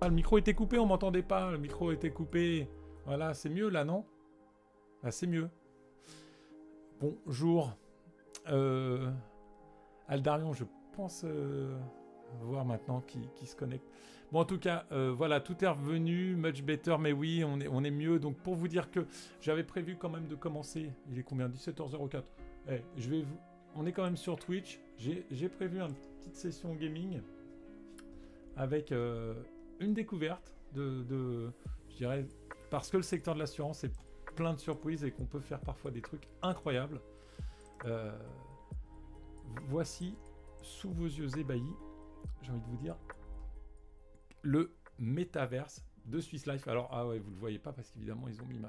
le micro était coupé, on m'entendait pas. Le micro était coupé. Voilà, c'est mieux là, non? Ah, c'est mieux. Bonjour. Aldarion, je pense voir maintenant qui se connecte. Bon, en tout cas, voilà, tout est revenu, much better, mais oui, on est mieux. Donc, pour vous dire que j'avais prévu quand même de commencer. Il est combien? 17h04. On est quand même sur Twitch. J'ai prévu une petite session gaming avec une découverte je dirais, parce que le secteur de l'assurance est plein de surprises et qu'on peut faire parfois des trucs incroyables. Voici, sous vos yeux ébahis, j'ai envie de vous dire, le métaverse de Swiss Life. Alors, ah ouais, vous le voyez pas parce qu'évidemment, ils ont mis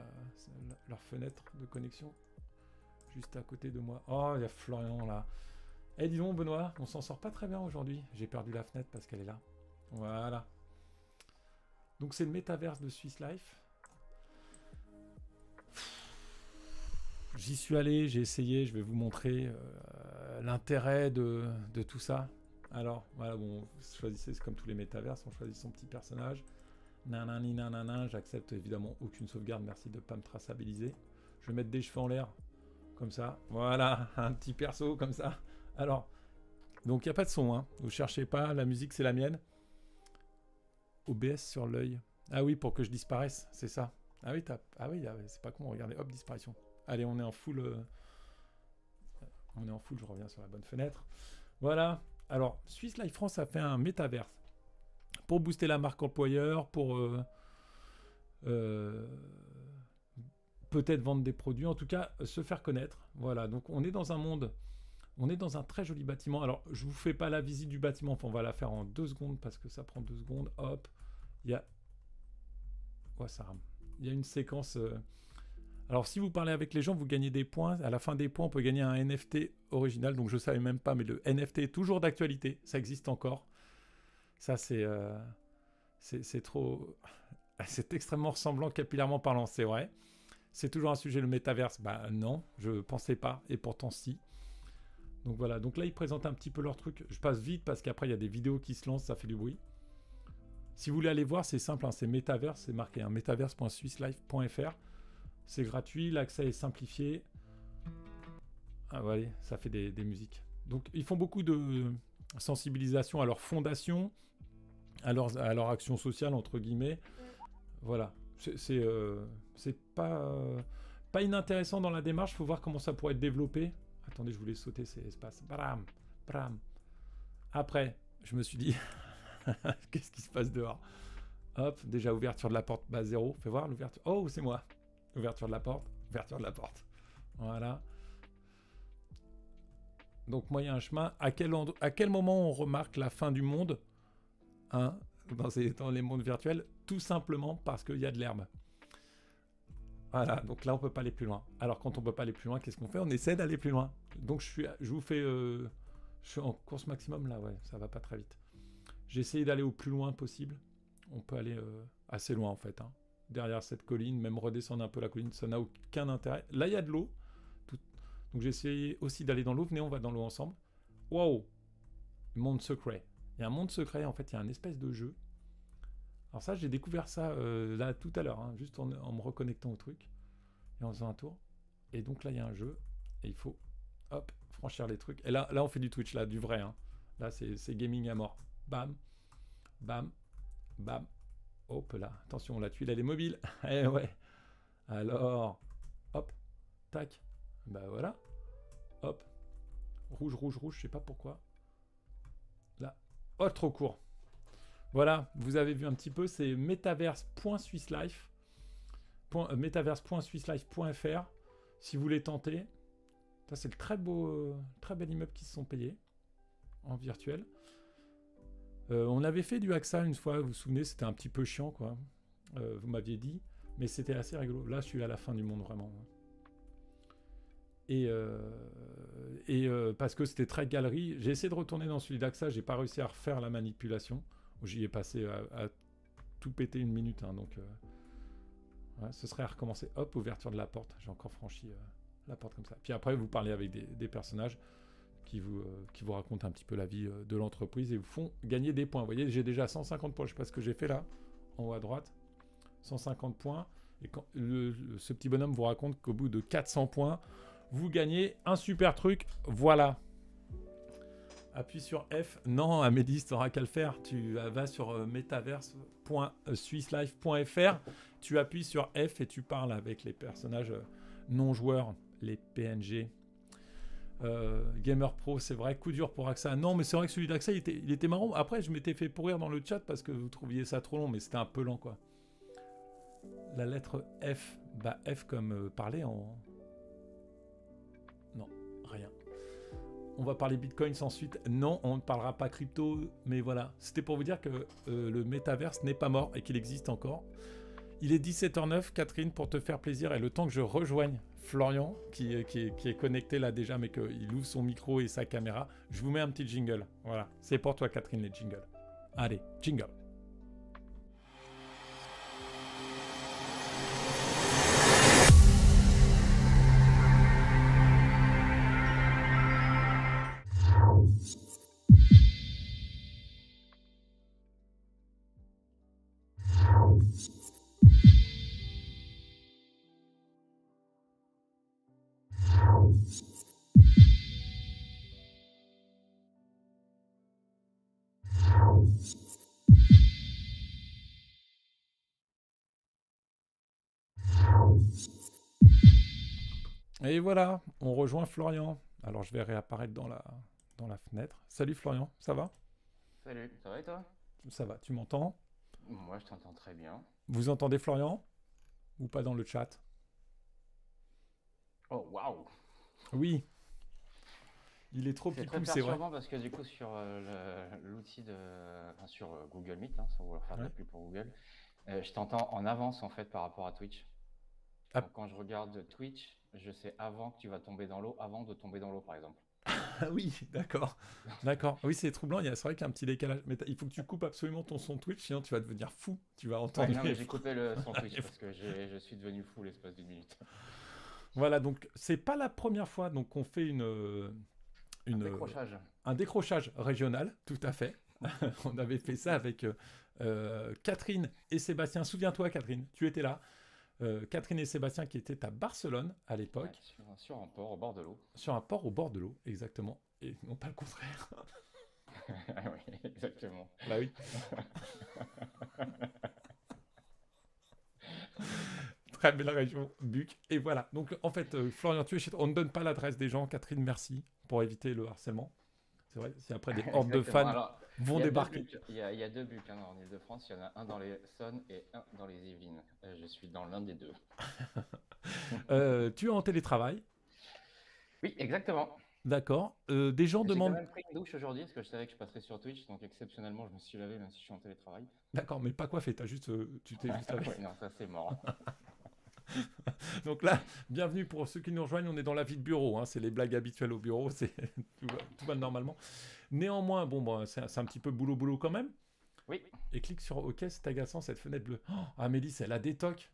leur fenêtre de connexion juste à côté de moi. Oh, il y a Florian là. Eh, dis donc, Benoît, on s'en sort pas très bien aujourd'hui. J'ai perdu la fenêtre parce qu'elle est là. Voilà. Donc, c'est le métaverse de Swiss Life. J'y suis allé, j'ai essayé, je vais vous montrer l'intérêt de tout ça. Alors, voilà, bon, choisissez, c'est comme tous les métaverses, on choisit son petit personnage. Nanani nanana, j'accepte évidemment aucune sauvegarde, merci de ne pas me traçabiliser. Je vais mettre des cheveux en l'air, comme ça. Voilà, un petit perso comme ça. Alors, donc il n'y a pas de son, hein. Vous cherchez pas, la musique c'est la mienne. OBS sur l'œil. Ah oui, pour que je disparaisse, c'est ça. Ah oui, c'est pas con, regardez, hop, disparition. Allez, on est en full. Je reviens sur la bonne fenêtre. Voilà. Alors, Swiss Life France a fait un métaverse pour booster la marque employeur, pour peut-être vendre des produits, en tout cas se faire connaître. Voilà. Donc, on est dans un monde, on est dans un très joli bâtiment. Alors, je vous fais pas la visite du bâtiment, enfin, on va la faire en 2 secondes parce que ça prend 2 secondes. Hop. Il y a. Ouais, ça rame. Il y a une séquence. Alors, si vous parlez avec les gens, vous gagnez des points. À la fin des points, on peut gagner un NFT original. Donc, je ne savais même pas, mais le NFT est toujours d'actualité. Ça existe encore. Ça, c'est trop... C'est extrêmement ressemblant, capillairement parlant, c'est vrai. C'est toujours un sujet, le métaverse. Bah non, je ne pensais pas. Et pourtant, si. Donc, voilà. Donc là, ils présentent un petit peu leur truc. Je passe vite parce qu'après, il y a des vidéos qui se lancent. Ça fait du bruit. Si vous voulez aller voir, c'est simple. Hein, c'est métaverse. C'est marqué. Hein, métaverse.swisslife.fr. C'est gratuit, l'accès est simplifié. Ah ouais, ça fait des musiques. Donc ils font beaucoup de sensibilisation à leur fondation, à leur action sociale, entre guillemets. Voilà. C'est pas inintéressant dans la démarche, il faut voir comment ça pourrait être développé. Attendez, je voulais sauter ces espaces. Bram, bram. Après, je me suis dit, qu'est-ce qui se passe dehors? Hop, déjà ouverture de la porte, bah 0. Fais voir l'ouverture. Oh, c'est moi. Ouverture de la porte, ouverture de la porte. Voilà. Donc moi, il y a un chemin. À quel moment on remarque la fin du monde, hein, dans les mondes virtuels? Tout simplement parce qu'il y a de l'herbe. Voilà, donc là, on ne peut pas aller plus loin. Alors, quand on ne peut pas aller plus loin, qu'est-ce qu'on fait? On essaie d'aller plus loin. Donc, je vous fais... je suis en course maximum, là, ouais, ça va pas très vite. J'ai essayé d'aller au plus loin possible. On peut aller assez loin, en fait, hein. Derrière cette colline, même redescendre un peu la colline, ça n'a aucun intérêt. Là, il y a de l'eau. Donc, j'ai essayé aussi d'aller dans l'eau. Venez, on va dans l'eau ensemble. Waouh! Monde secret. Il y a un monde secret, en fait, il y a un espèce de jeu. Alors ça, j'ai découvert ça là tout à l'heure, hein, juste en me reconnectant au truc et en faisant un tour. Et donc là, il y a un jeu et il faut, hop, franchir les trucs. Et là, on fait du Twitch, là, du vrai. Hein. Là, c'est gaming à mort. Bam, bam, bam. Hop là, attention, la tuile elle est mobile. Eh ouais. Alors, hop, tac. Bah voilà. Hop. Rouge, rouge, rouge, je sais pas pourquoi. Là. Oh, trop court. Voilà, vous avez vu un petit peu, c'est metaverse.swisslife. Metaverse.swisslife.fr. Si vous voulez tenter. Ça, c'est le très bel immeuble qui se sont payés en virtuel. On avait fait du AXA une fois, vous vous souvenez, c'était un petit peu chiant, quoi. Vous m'aviez dit, mais c'était assez rigolo. Là, je suis à la fin du monde, vraiment. Et parce que c'était très galerie, j'ai essayé de retourner dans celui d'AXA, j'ai pas réussi à refaire la manipulation. J'y ai passé à tout péter une minute, hein, donc ouais, ce serait à recommencer. Hop, ouverture de la porte, j'ai encore franchi la porte comme ça. Puis après, vous parlez avec des personnages qui vous racontent un petit peu la vie de l'entreprise et vous font gagner des points. Vous voyez, j'ai déjà 150 points, je sais pas ce que j'ai fait là. en haut à droite. 150 points. Et quand ce petit bonhomme vous raconte qu'au bout de 400 points, vous gagnez un super truc. Voilà. Appuie sur F. Non, Amélie, tu n'auras qu'à le faire. Tu vas sur metaverse.swisslife.fr. Tu appuies sur F et tu parles avec les personnages non joueurs, les PNG. Gamer Pro, c'est vrai, coup dur pour AXA. Non, mais c'est vrai que celui d'AXA, il était marrant. Après, je m'étais fait pourrir dans le chat parce que vous trouviez ça trop long, mais c'était un peu lent, quoi. La lettre F. Bah, F comme parler en... Non, rien. On va parler Bitcoin ensuite. Non, on ne parlera pas crypto, mais voilà. C'était pour vous dire que le métaverse n'est pas mort et qu'il existe encore. Il est 17h09, Catherine, pour te faire plaisir. Et le temps que je rejoigne Florian, qui est connecté là déjà, mais qu'il ouvre son micro et sa caméra, je vous mets un petit jingle. Voilà, c'est pour toi, Catherine, les jingles. Allez, jingle. Et voilà, on rejoint Florian. Alors je vais réapparaître dans la fenêtre. Salut Florian, ça va? Salut, ça va et toi? Ça va, tu m'entends? Moi, je t'entends très bien. Vous entendez Florian? Ou pas dans le chat? Oh, waouh! Oui, il est trop C'est très pipou, c'est vrai. perturbant parce que du coup, sur l'outil de. Enfin, sur Google Meet, hein, sans vouloir faire de la Ouais. pub pour Google, je t'entends en avance en fait par rapport à Twitch. Ah, Donc, quand je regarde Twitch, je sais avant que tu vas tomber dans l'eau, avant de tomber dans l'eau, par exemple. ah oui, d'accord. D'accord. Oui, c'est troublant, c'est vrai qu'il y a un petit décalage. Mais il faut que tu coupes absolument ton son Twitch, sinon tu vas devenir fou. Tu vas Ouais, entendre non, les mais j'ai phrases. coupé le son Twitch parce que je suis devenu fou l'espace d'une minute. Voilà, donc c'est pas la première fois donc qu'on fait Un une, décrochage. un décrochage régional, tout à fait. On avait fait ça avec Catherine et Sébastien. Souviens-toi, Catherine, tu étais là. Catherine et Sébastien qui étaient à Barcelone à Ouais, l'époque, sur un port au bord de l'eau. sur un port au bord de l'eau, exactement. Et non pas le contraire. Oui, exactement. Bah oui. Très belle région, Buc. Et voilà. Donc en fait, Florian, tu es chez toi. On ne donne pas l'adresse des gens. Catherine, merci pour éviter le harcèlement. C'est vrai, si après des hordes de Exactement. fans Alors, il vont y a deux débarquer. bucs. Il y a deux bucs hein, en Ile-de-France. Il y en a un dans les Essonnes et un dans les Yvelines. Je suis dans l'un des deux. Tu es en télétravail, Oui, exactement. d'accord. Des gens J'ai quand demandent, même pris une douche aujourd'hui parce que je savais que je passerais sur Twitch. Donc, exceptionnellement, je me suis lavé même si je suis en télétravail. d'accord, mais pas coiffé, tu t'es juste lavé. Oui, non, ça c'est mort. Donc là, bienvenue pour ceux qui nous rejoignent. On est dans la vie de bureau, hein, c'est les blagues habituelles au bureau, tout va normalement. Néanmoins, bon, bah, c'est un petit peu boulot quand même. Oui, Et clique sur OK, c'est agaçant cette fenêtre bleue. Oh, ah, Mélisse, elle a des tocs.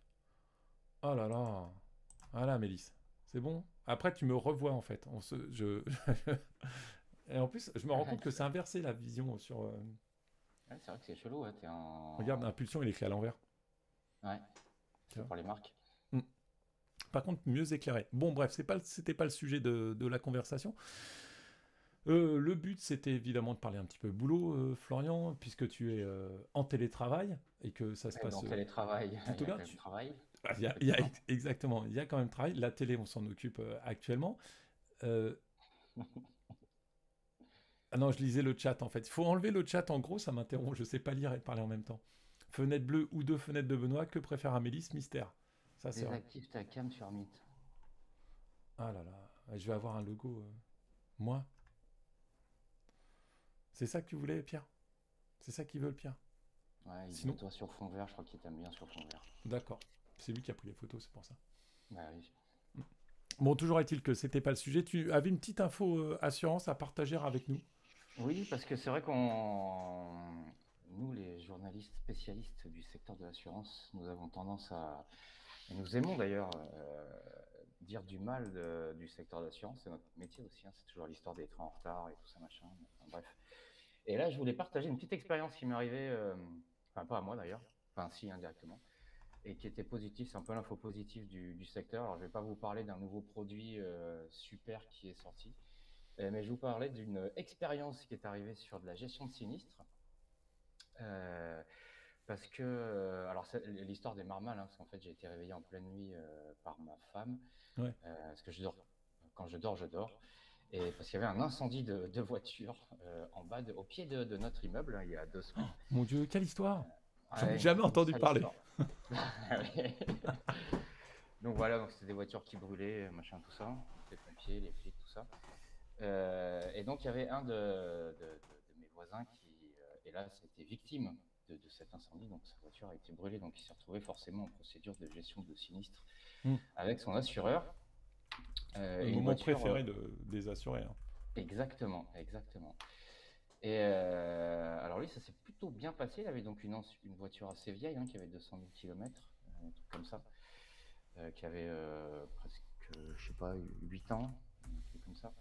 Oh là là. Voilà, Mélisse. C'est bon. Après, tu me revois en fait. Et en plus, je me rends compte que c'est inversé la vision sur. ouais, c'est vrai que c'est chelou. Ouais, t'es Regarde, en. impulsion, il est écrit à l'envers. Ouais, Tu c'est vois. pour les marques. Mm. Par contre, mieux éclairé. Bon, bref, c'était pas le sujet de la conversation. Le but, c'était évidemment de parler un petit peu boulot, Florian, puisque tu es en télétravail et que ça se Et dans passe télétravail, il plutôt y a bien. quand même travail. Ah, Effectivement. exactement, il y a quand même travail. La télé, on s'en occupe actuellement. Euh, ah non, je lisais le chat en fait. Il faut enlever le chat en gros, ça m'interrompt. Je sais pas lire et parler en même temps. Fenêtre bleue ou deux fenêtres de Benoît, que préfère Amélis? Mystère. Ça, c'est vrai. Désactive ta cam sur Meet. Ah là là, je vais avoir un logo. Moi, c'est ça que tu voulais, Pierre? C'est ça qu'il veut, Pierre? Ouais, il veut Sinon, toi sur fond vert. Je crois qu'il t'aime bien sur fond vert. d'accord. C'est lui qui a pris les photos, c'est pour ça. Bah oui. Bon, toujours est-il que c'était pas le sujet. Tu avais une petite info assurance à partager avec nous. Oui, parce que c'est vrai qu'on, nous, les journalistes spécialistes du secteur de l'assurance, nous avons tendance à, et nous aimons d'ailleurs dire du mal du secteur de l'assurance. C'est notre métier aussi, hein, c'est toujours l'histoire des trains en retard et tout ça, machin. Enfin, bref. Et là, je voulais partager une petite expérience qui m'est arrivée, enfin pas à moi d'ailleurs, enfin si indirectement, et qui était positif. C'est un peu l'info positive du secteur. Alors je vais pas vous parler d'un nouveau produit super qui est sorti, mais je vais vous parler d'une expérience qui est arrivée sur de la gestion de sinistres. Parce que, alors l'histoire démarre mal, hein, parce qu'en fait j'ai été réveillé en pleine nuit par ma femme, Ouais. parce que je dors, quand je dors, et parce qu'il y avait un incendie de voiture en bas, au pied de notre immeuble, hein, il y a 2 semaines. Mon Dieu, quelle histoire! J'en ai Ouais, jamais une entendu sale parler. histoire. Donc voilà, donc c'était des voitures qui brûlaient, machin, tout ça, les pompiers, les flics, tout ça. Et donc il y avait un de mes voisins qui, hélas, était victime de cet incendie, donc sa voiture a été brûlée, donc il s'est retrouvé forcément en procédure de gestion de sinistre avec son assureur. Le moment préféré des assurés. Hein. Exactement. Et alors lui, ça s'est plutôt bien passé. Il avait donc une voiture assez vieille, hein, qui avait 200 000 km, un truc comme ça, qui avait presque, je sais pas, 8 ans, un truc comme ça.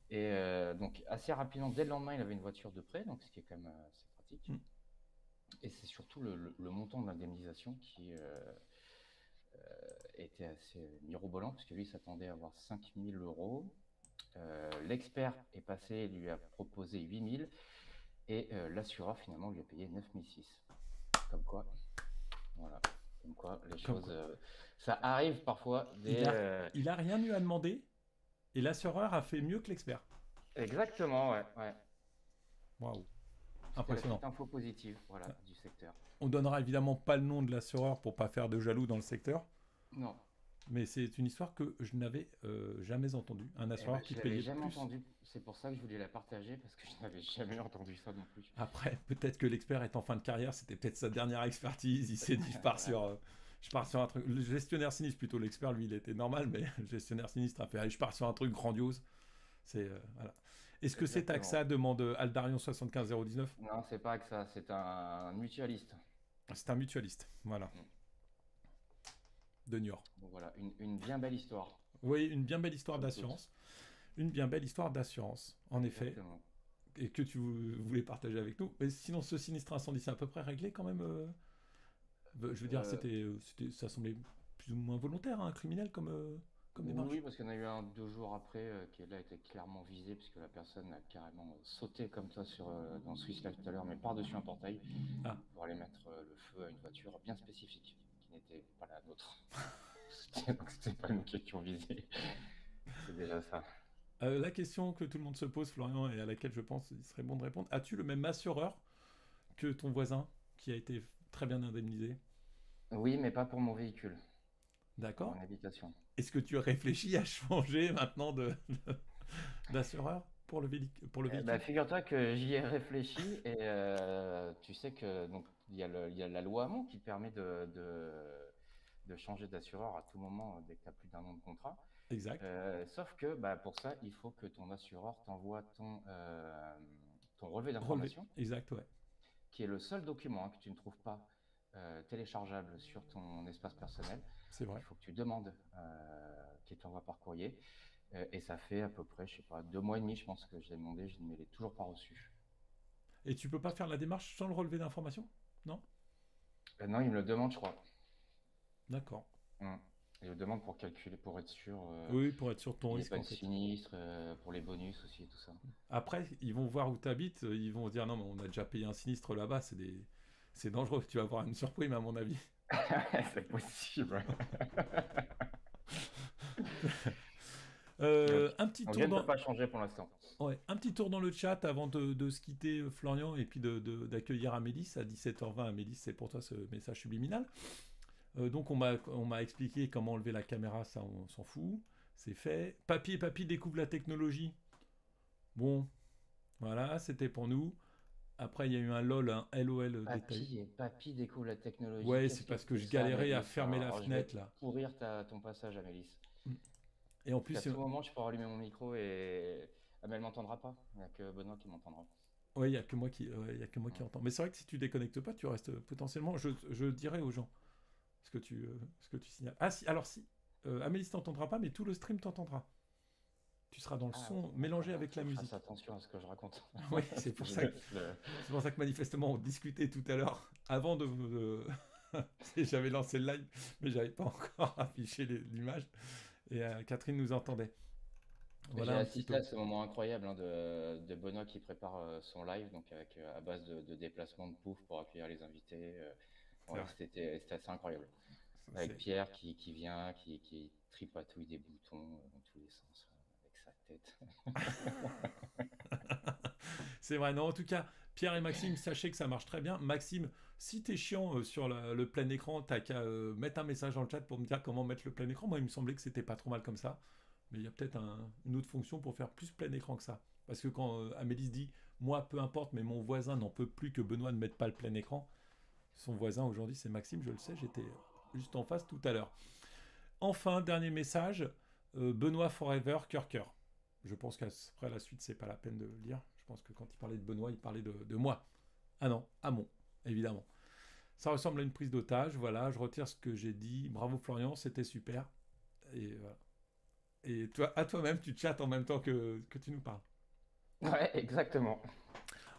Et donc assez rapidement, dès le lendemain, il avait une voiture de prêt, donc ce qui est quand même assez pratique. Et c'est surtout le montant de l'indemnisation qui était assez mirobolant, parce que lui s'attendait à avoir 5 000 euros. L'expert est passé et lui a proposé 8 000, et l'assureur finalement lui a payé 9 600. Comme quoi, voilà, comme quoi les choses, ça arrive parfois. Il a rien eu à demander, et l'assureur a fait mieux que l'expert. Exactement, ouais. Waouh, impressionnant. Petite info positive, voilà, du secteur. On donnera évidemment pas le nom de l'assureur pour pas faire de jaloux dans le secteur. Non. Mais c'est une histoire que je n'avais jamais entendue. Un assureur qui payait jamais plus. Entendu. C'est pour ça que je voulais la partager, parce que je n'avais jamais entendu ça non plus. Après, peut-être que l'expert est en fin de carrière, c'était peut-être sa dernière expertise. Il s'est dit, je pars sur un truc. Le gestionnaire sinistre, plutôt l'expert, lui, il était normal, mais le gestionnaire sinistre a fait, allez, je pars sur un truc grandiose. C'est voilà. Est-ce que c'est AXA, demande Aldarion 75019? Non, c'est pas AXA, c'est un mutualiste. C'est un mutualiste, voilà. De Niort. Donc voilà, une bien belle histoire. Oui, une bien belle histoire d'assurance. Une bien belle histoire d'assurance, en effet. Et que tu voulais partager avec nous. Mais sinon, ce sinistre incendie, c'est à peu près réglé quand même. Je veux dire, ça semblait plus ou moins volontaire, hein, criminel comme démarche. Oui, parce qu'il y en a eu un 2 jours après qui là était clairement visé, puisque la personne a carrément sauté comme ça dans Swiss Life tout à l'heure, mais par-dessus un portail, pour aller mettre le feu à une voiture bien spécifique, qui n'était pas la nôtre. Donc c'était pas nous qui étions visés. C'est déjà ça. La question que tout le monde se pose, Florian, et à laquelle je pense il serait bon de répondre, as-tu le même assureur que ton voisin qui a été très bien indemnisé? Oui, mais pas pour mon véhicule. D'accord. Mon habitation. Est-ce que tu réfléchis à changer maintenant d'assureur pour le véhicule? Figure-toi que j'y ai réfléchi, et tu sais que donc il y a la loi Hamon qui permet de changer d'assureur à tout moment dès que tu as plus d'1 an de contrat. Exact. Sauf que pour ça, il faut que ton assureur t'envoie ton relevé d'information. Exact, ouais. Qui est le seul document que tu ne trouves pas téléchargeable sur ton espace personnel. C'est vrai. Il faut que tu demandes qu'il t'envoie par courrier. Et ça fait à peu près, je sais pas, 2 mois et demi, je pense que je l'ai demandé, je ne l'ai toujours pas reçu. Et tu peux pas faire la démarche sans le relevé d'information? Non? Non, il me le demande, je crois. D'accord. Il me demande pour calculer, pour être sûr. Oui, pour être sûr de ton risque. En fait. Sinistre, pour les bonus aussi, tout ça. Après, ils vont voir où tu habites, ils vont dire non, mais on a déjà payé un sinistre là-bas, c'est dangereux, tu vas avoir une surprise, à mon avis. C'est possible. Un petit tour. On ne peut pas changer pour l'instant. Ouais, un petit tour dans le chat avant de se quitter, Florian, et puis d'accueillir Amélis à 17h20. Amélis, c'est pour toi ce message subliminal. Donc on m'a expliqué comment enlever la caméra, ça on s'en fout, c'est fait. Papy découvre la technologie. Bon, voilà, c'était pour nous. Après il y a eu un LOL, un LOL détaillé. Papy découvre la technologie. Ouais, c'est parce que je galérais à fermer la fenêtre là. Pourrir ton passage, Amélis. Et en plus, à tout moment, je peux rallumer mon micro mais elle m'entendra pas. Il n'y a que Benoît qui m'entendra. Ouais, il n'y a que moi qui entend. Mais c'est vrai que si tu déconnectes pas, tu restes potentiellement. Je dirais aux gens ce que tu signales. Ah si, alors si, Amélis t'entendra pas, mais tout le stream t'entendra. Tu seras dans le Ah son oui, mélangé d'accord. avec la Je musique. fasse attention à ce que je raconte. Oui, c'est pour Je ça que, laisse le- c'est pour ça que manifestement on discutait tout à l'heure avant j'avais lancé le live, mais j'avais pas encore affiché l'image et Catherine nous entendait. J'ai Voilà un petit assisté peu. à ce moment incroyable hein, de Benoît qui prépare son live, donc avec à base de déplacement de pouf pour accueillir les invités. C'est Ouais, vrai. c'était assez incroyable. Avec C'est Pierre qui vient, qui tripatouille des boutons dans tous les sens avec sa tête. c'est vrai. Non, en tout cas, Pierre et Maxime, sachez que ça marche très bien. Maxime, si t'es chiant sur le plein écran, t'as qu'à mettre un message dans le chat pour me dire comment mettre le plein écran. Moi, il me semblait que c'était pas trop mal comme ça. Mais il y a peut-être une autre fonction pour faire plus plein écran que ça. Parce que quand Amélie se dit, moi, peu importe, mais mon voisin n'en peut plus que Benoît ne mette pas le plein écran. Son voisin aujourd'hui, c'est Maxime, je le sais, j'étais juste en face tout à l'heure. Enfin, dernier message, Benoît Forever, cœur cœur. Je pense qu'après la suite, c'est pas la peine de lire. Je pense que quand il parlait de Benoît, il parlait de moi. Ah non, Hamon, évidemment. Ça ressemble à une prise d'otage, voilà, je retire ce que j'ai dit. Bravo Florian, c'était super. Et voilà. Et toi, à toi-même, tu chattes en même temps que tu nous parles. Ouais, exactement.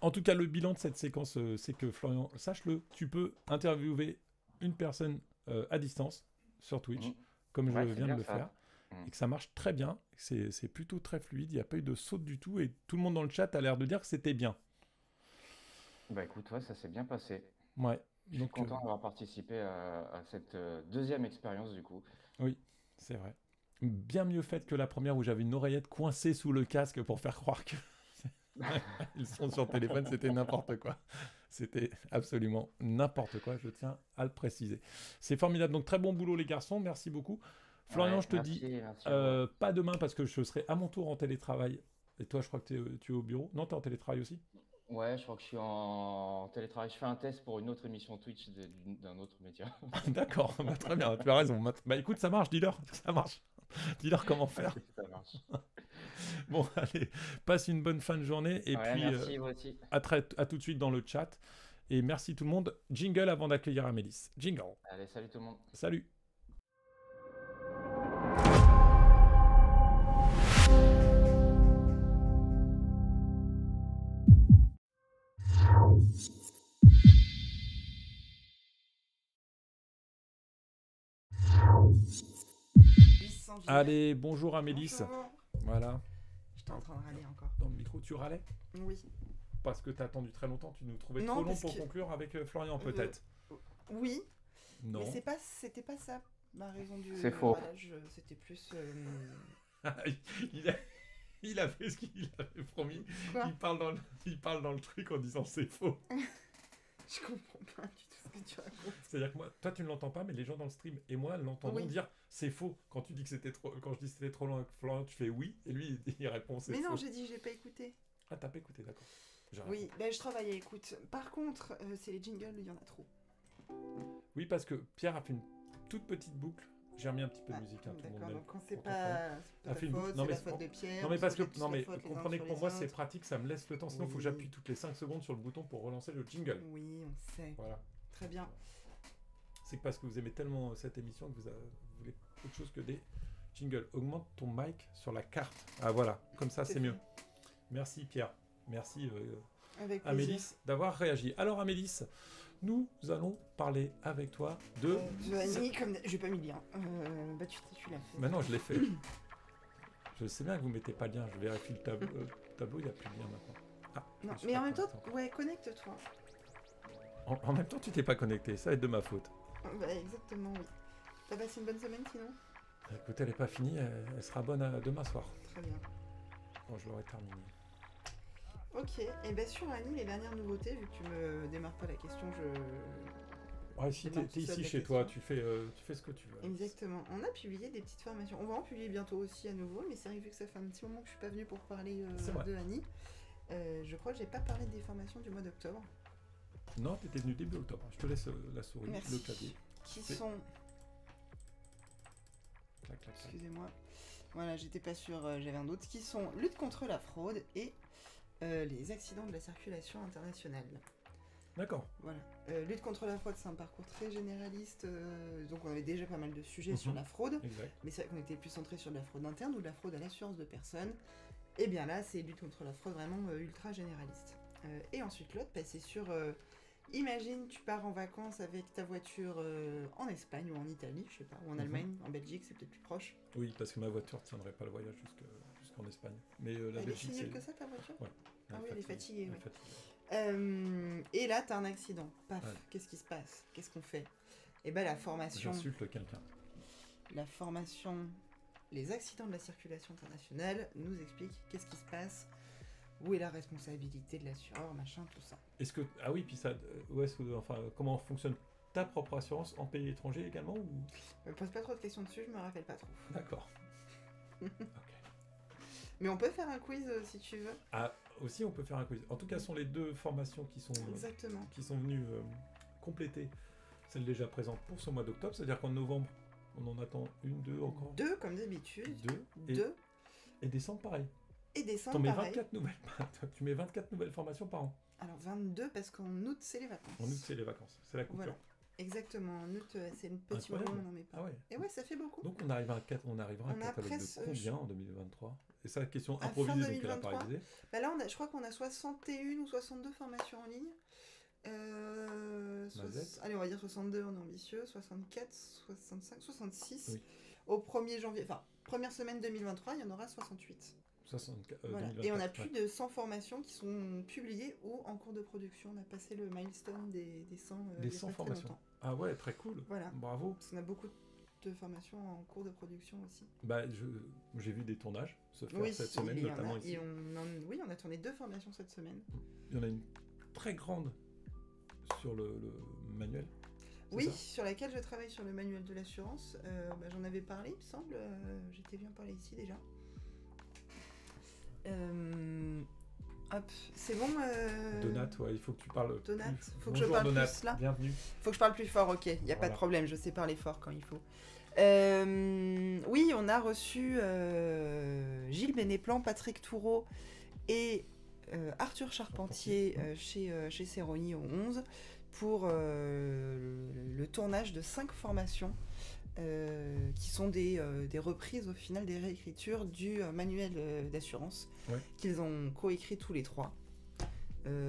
En tout cas, le bilan de cette séquence, c'est que Florian, sache-le, tu peux interviewer une personne à distance sur Twitch, Mm. comme je Ouais, c'est viens de bien le ça. faire, Mm. et que ça marche très bien. C'est plutôt très fluide, il n'y a pas eu de saute du tout, et tout le monde dans le chat a l'air de dire que c'était bien. Bah écoute, ouais, ça s'est bien passé. Ouais, Je suis donc content d'avoir participé à cette deuxième expérience du coup. oui, c'est vrai. Bien mieux faite que la première où j'avais une oreillette coincée sous le casque pour faire croire que ils sont sur téléphone, c'était n'importe quoi. C'était absolument n'importe quoi, je tiens à le préciser. C'est formidable, donc très bon boulot les garçons, merci beaucoup. Florian, Ouais, je te dis merci à vous. pas demain parce que je serai à mon tour en télétravail. Et toi, je crois que tu es au bureau. Non, tu es en télétravail aussi. Ouais, je crois que je suis en télétravail. Je fais un test pour une autre émission Twitch d'un autre média. D'accord, bah, très bien, tu as raison. Bah écoute, ça marche, dis-leur, ça marche. Dis-leur comment faire. Ok, ça marche. Bon, allez, passe une bonne fin de journée et Ouais, puis merci vous aussi. à tout de suite dans le chat. Et merci tout le monde. Jingle avant d'accueillir Amélis. Jingle. Allez, salut tout le monde. Salut. Allez, bonjour Amélis. Bonjour. Voilà. J'étais en train de râler encore. Dans le micro, tu râlais Oui. parce que tu as attendu très longtemps. Tu nous trouvais Non, trop long parce pour que- conclure avec Florian, peut-être. Oui, Non. mais c'était pas ça ma raison du C'est faux. râlage. C'était plus. il, a, il a fait ce qu'il avait promis. Quoi Il parle dans le truc en disant c'est faux. Je comprends pas du tout ce que tu racontes. C'est-à-dire que moi, toi tu ne l'entends pas, mais les gens dans le stream et moi l'entendons Oui. dire c'est faux. Quand tu dis que c'était trop, quand je dis que c'était trop long avec Florian, tu fais oui et lui il répond c'est Mais faux. non, j'ai dit, j'ai pas écouté. Ah t'as pas écouté, d'accord. J'ai Oui, raison. ben je travaillais, écoute. Par contre, c'est les jingles, il y en a trop. Oui, parce que Pierre a fait une toute petite boucle. J'ai remis un petit peu de Ah, musique. Hein, tout le monde D'accord, aime. donc quand c'est Pour pas, comprendre. c'est pas A ta fait une faute, boucle. Non, c'est mais la c'est faute de Pierre. Non mais parce que vous non êtes mais tous la faute les uns comprenez que sur pour les moi c'est autres. pratique, ça me laisse le temps. Sinon il faut que Oui. j'appuie toutes les 5 secondes sur le bouton pour relancer le jingle. Oui, on sait. Voilà. Très bien. C'est parce que vous aimez tellement cette émission que vous voulez autre chose que des jingles. Augmente ton mic sur la carte. Ah voilà, comme ça c'est fait. mieux. Merci Pierre. Merci Avec plaisir. Amélis d'avoir réagi. Alors Amélis, nous allons parler avec toi de... De Annie, comme. Je vais pas mis le lien. Bah, tu l'as fait. Maintenant je l'ai fait. Je sais bien que vous mettez pas de lien, je vérifie le tableau. Il n'y a plus de lien maintenant. Ah, je Non, me suis mais pas en même temps, connecté. ouais, connecte-toi. En même temps, tu t'es pas connecté, ça va être de ma faute. Bah, exactement, oui. T'as passé une bonne semaine sinon? Écoute, elle n'est pas finie, elle sera bonne demain soir, Très bien. quand je l'aurai terminée. Ok, et bien sur Annie, les dernières nouveautés, vu que tu me démarres pas la question, je... Ouais, si Démarre t'es tout seul ici la chez toi, question. tu fais ce que tu veux. Exactement. On a publié des petites formations. On va en publier bientôt aussi à nouveau, mais c'est arrivé que ça fait un petit moment que je suis pas venue pour parler C'est vrai. de Annie. Je crois que j'ai pas parlé des formations du mois d'octobre, Non, t'étais venu début octobre. Je te laisse la souris, Merci. le clavier. qui C'est- sont... Clac, clac, clac. Excusez-moi. Voilà, j'étais pas sûre, j'avais un doute. Qui sont lutte contre la fraude et les accidents de la circulation internationale. D'accord. Voilà. Lutte contre la fraude, c'est un parcours très généraliste. Donc on avait déjà pas mal de sujets sur la fraude. Exact. Mais c'est vrai qu'on était plus centré sur de la fraude interne ou de la fraude à l'assurance de personnes. Et bien là, c'est lutte contre la fraude vraiment ultra généraliste. Et ensuite l'autre, bah, c'est sur... imagine, tu pars en vacances avec ta voiture en Espagne ou en Italie, je sais pas, ou en Allemagne, en Belgique, c'est peut-être plus proche. Oui, parce que ma voiture ne tiendrait pas le voyage jusqu'en Espagne. Mais la Elle est Belgique, si c'est... nulle que ça, ta voiture? Ouais. Ah oui, elle est fatiguée. Elle Ouais. est fatiguée. Et là, t'as un accident. Paf, Ouais. qu'est-ce qui se passe? Qu'est-ce qu'on fait? Et ben la formation... J'insulte quelqu'un. La formation, les accidents de la circulation internationale nous explique qu'est-ce qui se passe, où est la responsabilité de l'assureur, machin, tout ça. Est-ce que... Ah oui, puis ça... enfin, comment fonctionne ta propre assurance en pays étranger également ou... Me pose pas trop de questions dessus, je me rappelle pas trop. D'accord. Ok. Mais on peut faire un quiz si tu veux. Ah, aussi, on peut faire un quiz. En tout cas, ce sont les deux formations qui sont venues compléter celle déjà présente pour ce mois d'octobre. C'est-à-dire qu'en novembre, on en attend une, deux encore. Deux, comme d'habitude. Deux. Et décembre, pareil. Et décembre, T'en mets pareil. 24 nouvelles. Tu mets 24 nouvelles formations par an. Alors 22 parce qu'en août, c'est les vacances. En août, c'est les vacances. C'est la coupure. Voilà. Exactement, en août, c'est une petite Incroyable. moment, on n'en met pas. Ah ouais. Et ouais, ça fait beaucoup. Donc on arrivera à un On a catalogue presque, de combien en 2023? Et ça, question à fin improvisée, donc elle a 2023. paralysé. Bah là, je crois qu'on a 61 ou 62 formations en ligne. Allez, on va dire 62, on est ambitieux. 64, 65, 66. Oui. Au 1er janvier, enfin, première semaine 2023, il y en aura 68. 64, Voilà. 2024, Et on a ouais. plus de 100 formations qui sont publiées ou en cours de production. On a passé le milestone des 100, Des il y a 100 pas très formations. longtemps. Ah ouais, très cool. Voilà. Bravo. Parce qu'on a beaucoup de formations en cours de production aussi. Bah, j'ai vu des tournages se faire Oui, cette semaine, il y en a, notamment ici. et oui, on a tourné 2 formations cette semaine. Il y en a une très grande sur le manuel. c'est Oui, ça sur laquelle je travaille sur le manuel de l'assurance. J'en avais parlé, il me semble. J'étais bien parlé ici déjà. Hop, c'est bon. Donat, ouais, il faut que tu parles. Donat, plus. faut que je Bonjour, parle Donat. plus là. Bienvenue. Faut que je parle plus fort, ok. Il n'y a pas de Voilà. problème, je sais parler fort quand il faut. Oui, on a reçu Gilles Bénéplan, Patrick Toureau et Arthur Charpentier chez Céroni au 11 pour le tournage de 5 formations qui sont des reprises au final des réécritures du manuel d'assurance qu'ils ont coécrit tous les 3.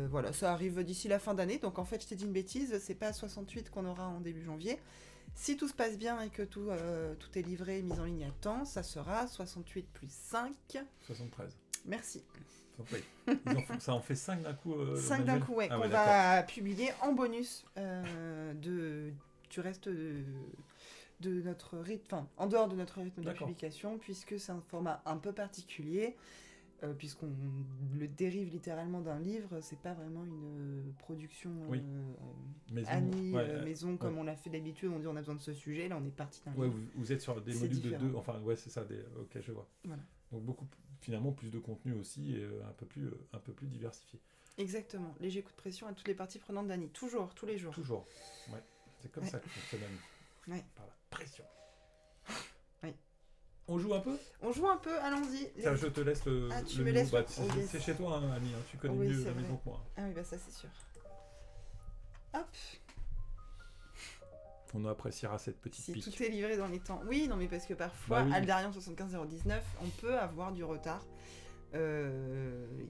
Voilà, ça arrive d'ici la fin d'année, donc en fait je t'ai dit une bêtise, c'est pas 68 qu'on aura en début janvier. Si tout se passe bien et que tout est livré et mis en ligne à temps, ça sera 68 plus 5. 73. Merci. Ça en fait 5 d'un coup. 5 d'un coup, ouais, ah, qu'on ouais, va publier en bonus du reste de notre rythme, enfin, en dehors de notre rythme de publication, puisque c'est un format un peu particulier, puisqu'on le dérive littéralement d'un livre, c'est pas vraiment une production maison comme on l'a fait d'habitude, on dit on a besoin de ce sujet, là on est parti d'un livre. Vous êtes sur des modules différent. de 2, enfin ouais c'est ça, ok je vois. Voilà. Donc beaucoup, finalement plus de contenu aussi, et un peu plus diversifié. Exactement, léger coup de pression à toutes les parties prenantes d'Annie, toujours, tous les jours. Toujours, ouais, c'est comme ça que fonctionne Annie. Ouais. Par la pression. Oui. On joue un peu ? On joue un peu, allons-y. Tiens, je te laisse le. Ah, tu le me laisses. C'est chez toi, hein, Annie, tu connais mieux la maison que moi. Ah oui, bah ça c'est sûr. Hop. On appréciera cette petite pique. Si tout est livré dans les temps. Oui, non, mais parce que parfois, Aldarion 75019, on peut avoir du retard.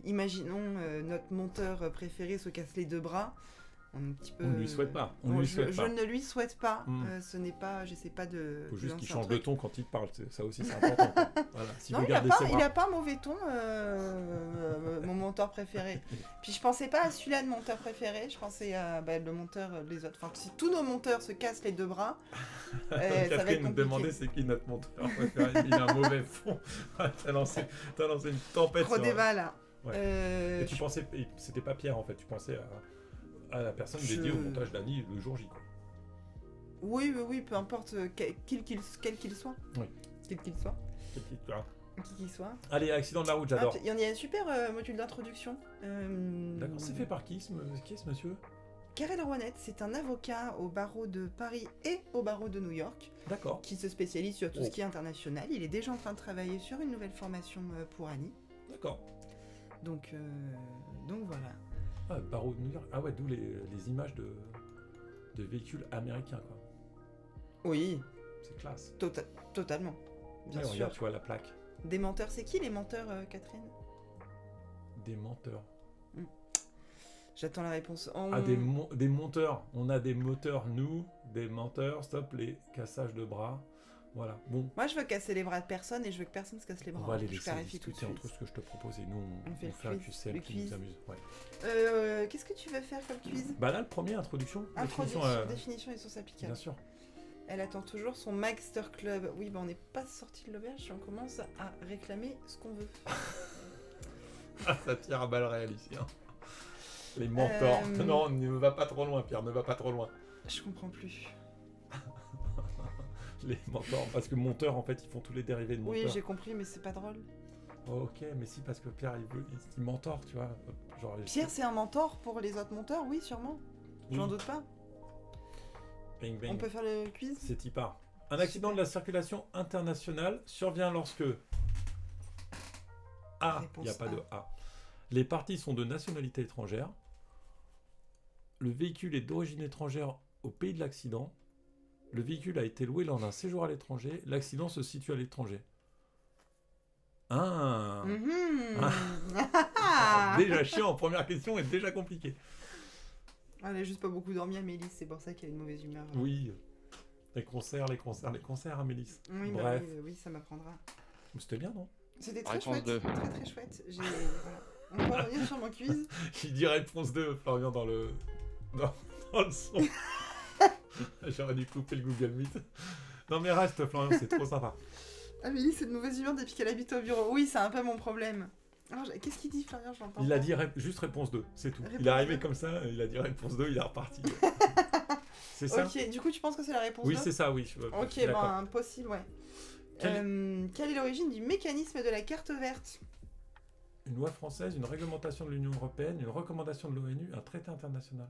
Imaginons notre monteur préféré se casse les 2 bras. On ne lui souhaite pas. Je ne lui souhaite pas. Ce n'est pas. J'essaie pas de. Faut juste qu'il change de ton quand il te parle. Ça aussi, c'est important. Voilà. Si non, il n'a pas un mauvais ton, mon monteur préféré. Puis je pensais pas à celui-là de monteur préféré. Je pensais à le monteur, les autres. Enfin, si tous nos monteurs se cassent les 2 bras, ça va être compliqué. nous demandait c'est qui notre monteur préféré. Il a un mauvais fond. T'as lancé une tempête. Trop débat là. Ouais. Et tu pensais, c'était pas Pierre en fait. Tu pensais à la personne dédiée au montage d'Annie le jour J, quoi. Oui, peu importe quel qu'il soit. Oui. Quel qu'il soit. Qui qu'il soit. Allez, accident de la route, j'adore. Il y a un super module d'introduction. D'accord, c'est fait par qui ce monsieur ? Karel Rouanet, c'est un avocat au barreau de Paris et au barreau de New York. D'accord. Qui se spécialise sur tout ce qui est international. Il est déjà en train de travailler sur une nouvelle formation pour Annie. D'accord. Donc voilà. Ah, barreau de New York. Ah ouais, d'où les images de véhicules américains, quoi. Oui, C'est classe. totalement. Bien Ouais, sûr. regarde, tu vois la plaque. Des menteurs, c'est qui les menteurs, Catherine? Des menteurs. J'attends la réponse. Ah, des monteurs. On a des moteurs, nous. Des menteurs. Stop les cassages de bras. Voilà. Bon, Moi, je veux casser les bras de personne et je veux que personne se casse les bras. on va aller Je laisser clarifie tout de discuter entre suite. ce que je te propose et nous, On fait le fait un quiz. QCM Le qui quiz. nous amuse. Ouais. Qu'est-ce que tu veux faire comme quiz? Bah là, le premier, introduction. Introduction, Définition, définition et source applicable. bien sûr. Elle attend toujours son Master Club. Oui, bah on n'est pas sorti de l'auberge et on commence à réclamer ce qu'on veut. Ah, ça tire à balles réelles ici. Hein. Les mentors. Non, ne va pas trop loin, Pierre, ne va pas trop loin. Je comprends plus. Les mentors, parce que monteur, en fait, ils font tous les dérivés de monteur. Oui, j'ai compris, mais c'est pas drôle. Oh, ok, mais si, parce que Pierre, il mentor, tu vois. Genre, Pierre, c'est un mentor pour les autres monteurs, oui, sûrement. Oui. J'en doute pas. Bang, bang. On peut faire le quiz? C'est y part. Un accident de la circulation internationale survient lorsque A, il n'y a Réponse pas A. de A. Les parties sont de nationalité étrangère. Le véhicule est d'origine étrangère au pays de l'accident. Le véhicule a été loué lors d'un séjour à l'étranger. L'accident se situe à l'étranger. Ah, déjà chiant, première question est déjà compliquée. Elle a juste pas beaucoup dormi, Amélie, c'est pour ça qu'elle a une mauvaise humeur. Oui, les concerts, Amélis. Oui, bah Bref, oui, ça m'apprendra. C'était bien, non? C'était très Réponse chouette, 2. très très chouette. Voilà. On peut revenir sur mon quiz. Il dit réponse 2, Florian, dans le son. J'aurais dû couper le Google Meet. Non mais reste, Florian, c'est trop sympa. Amélie, c'est de mauvaise humeur depuis qu'elle habite au bureau. Oui, c'est un peu mon problème. Alors, qu'est-ce qu'il dit, Florian? Je l'entends Il a pas. dit juste réponse 2, c'est tout. Il Réponse est arrivé 2. comme ça, il a dit réponse 2, il est reparti. C'est ça? Ok, du coup, tu penses que c'est la réponse Oui, 2? c'est ça, oui. Je Ok, suis d'accord. ben, possible, ouais. Quelle Quelle est l'origine du mécanisme de la carte verte? Une loi française, une réglementation de l'Union Européenne, une recommandation de l'ONU, un traité international.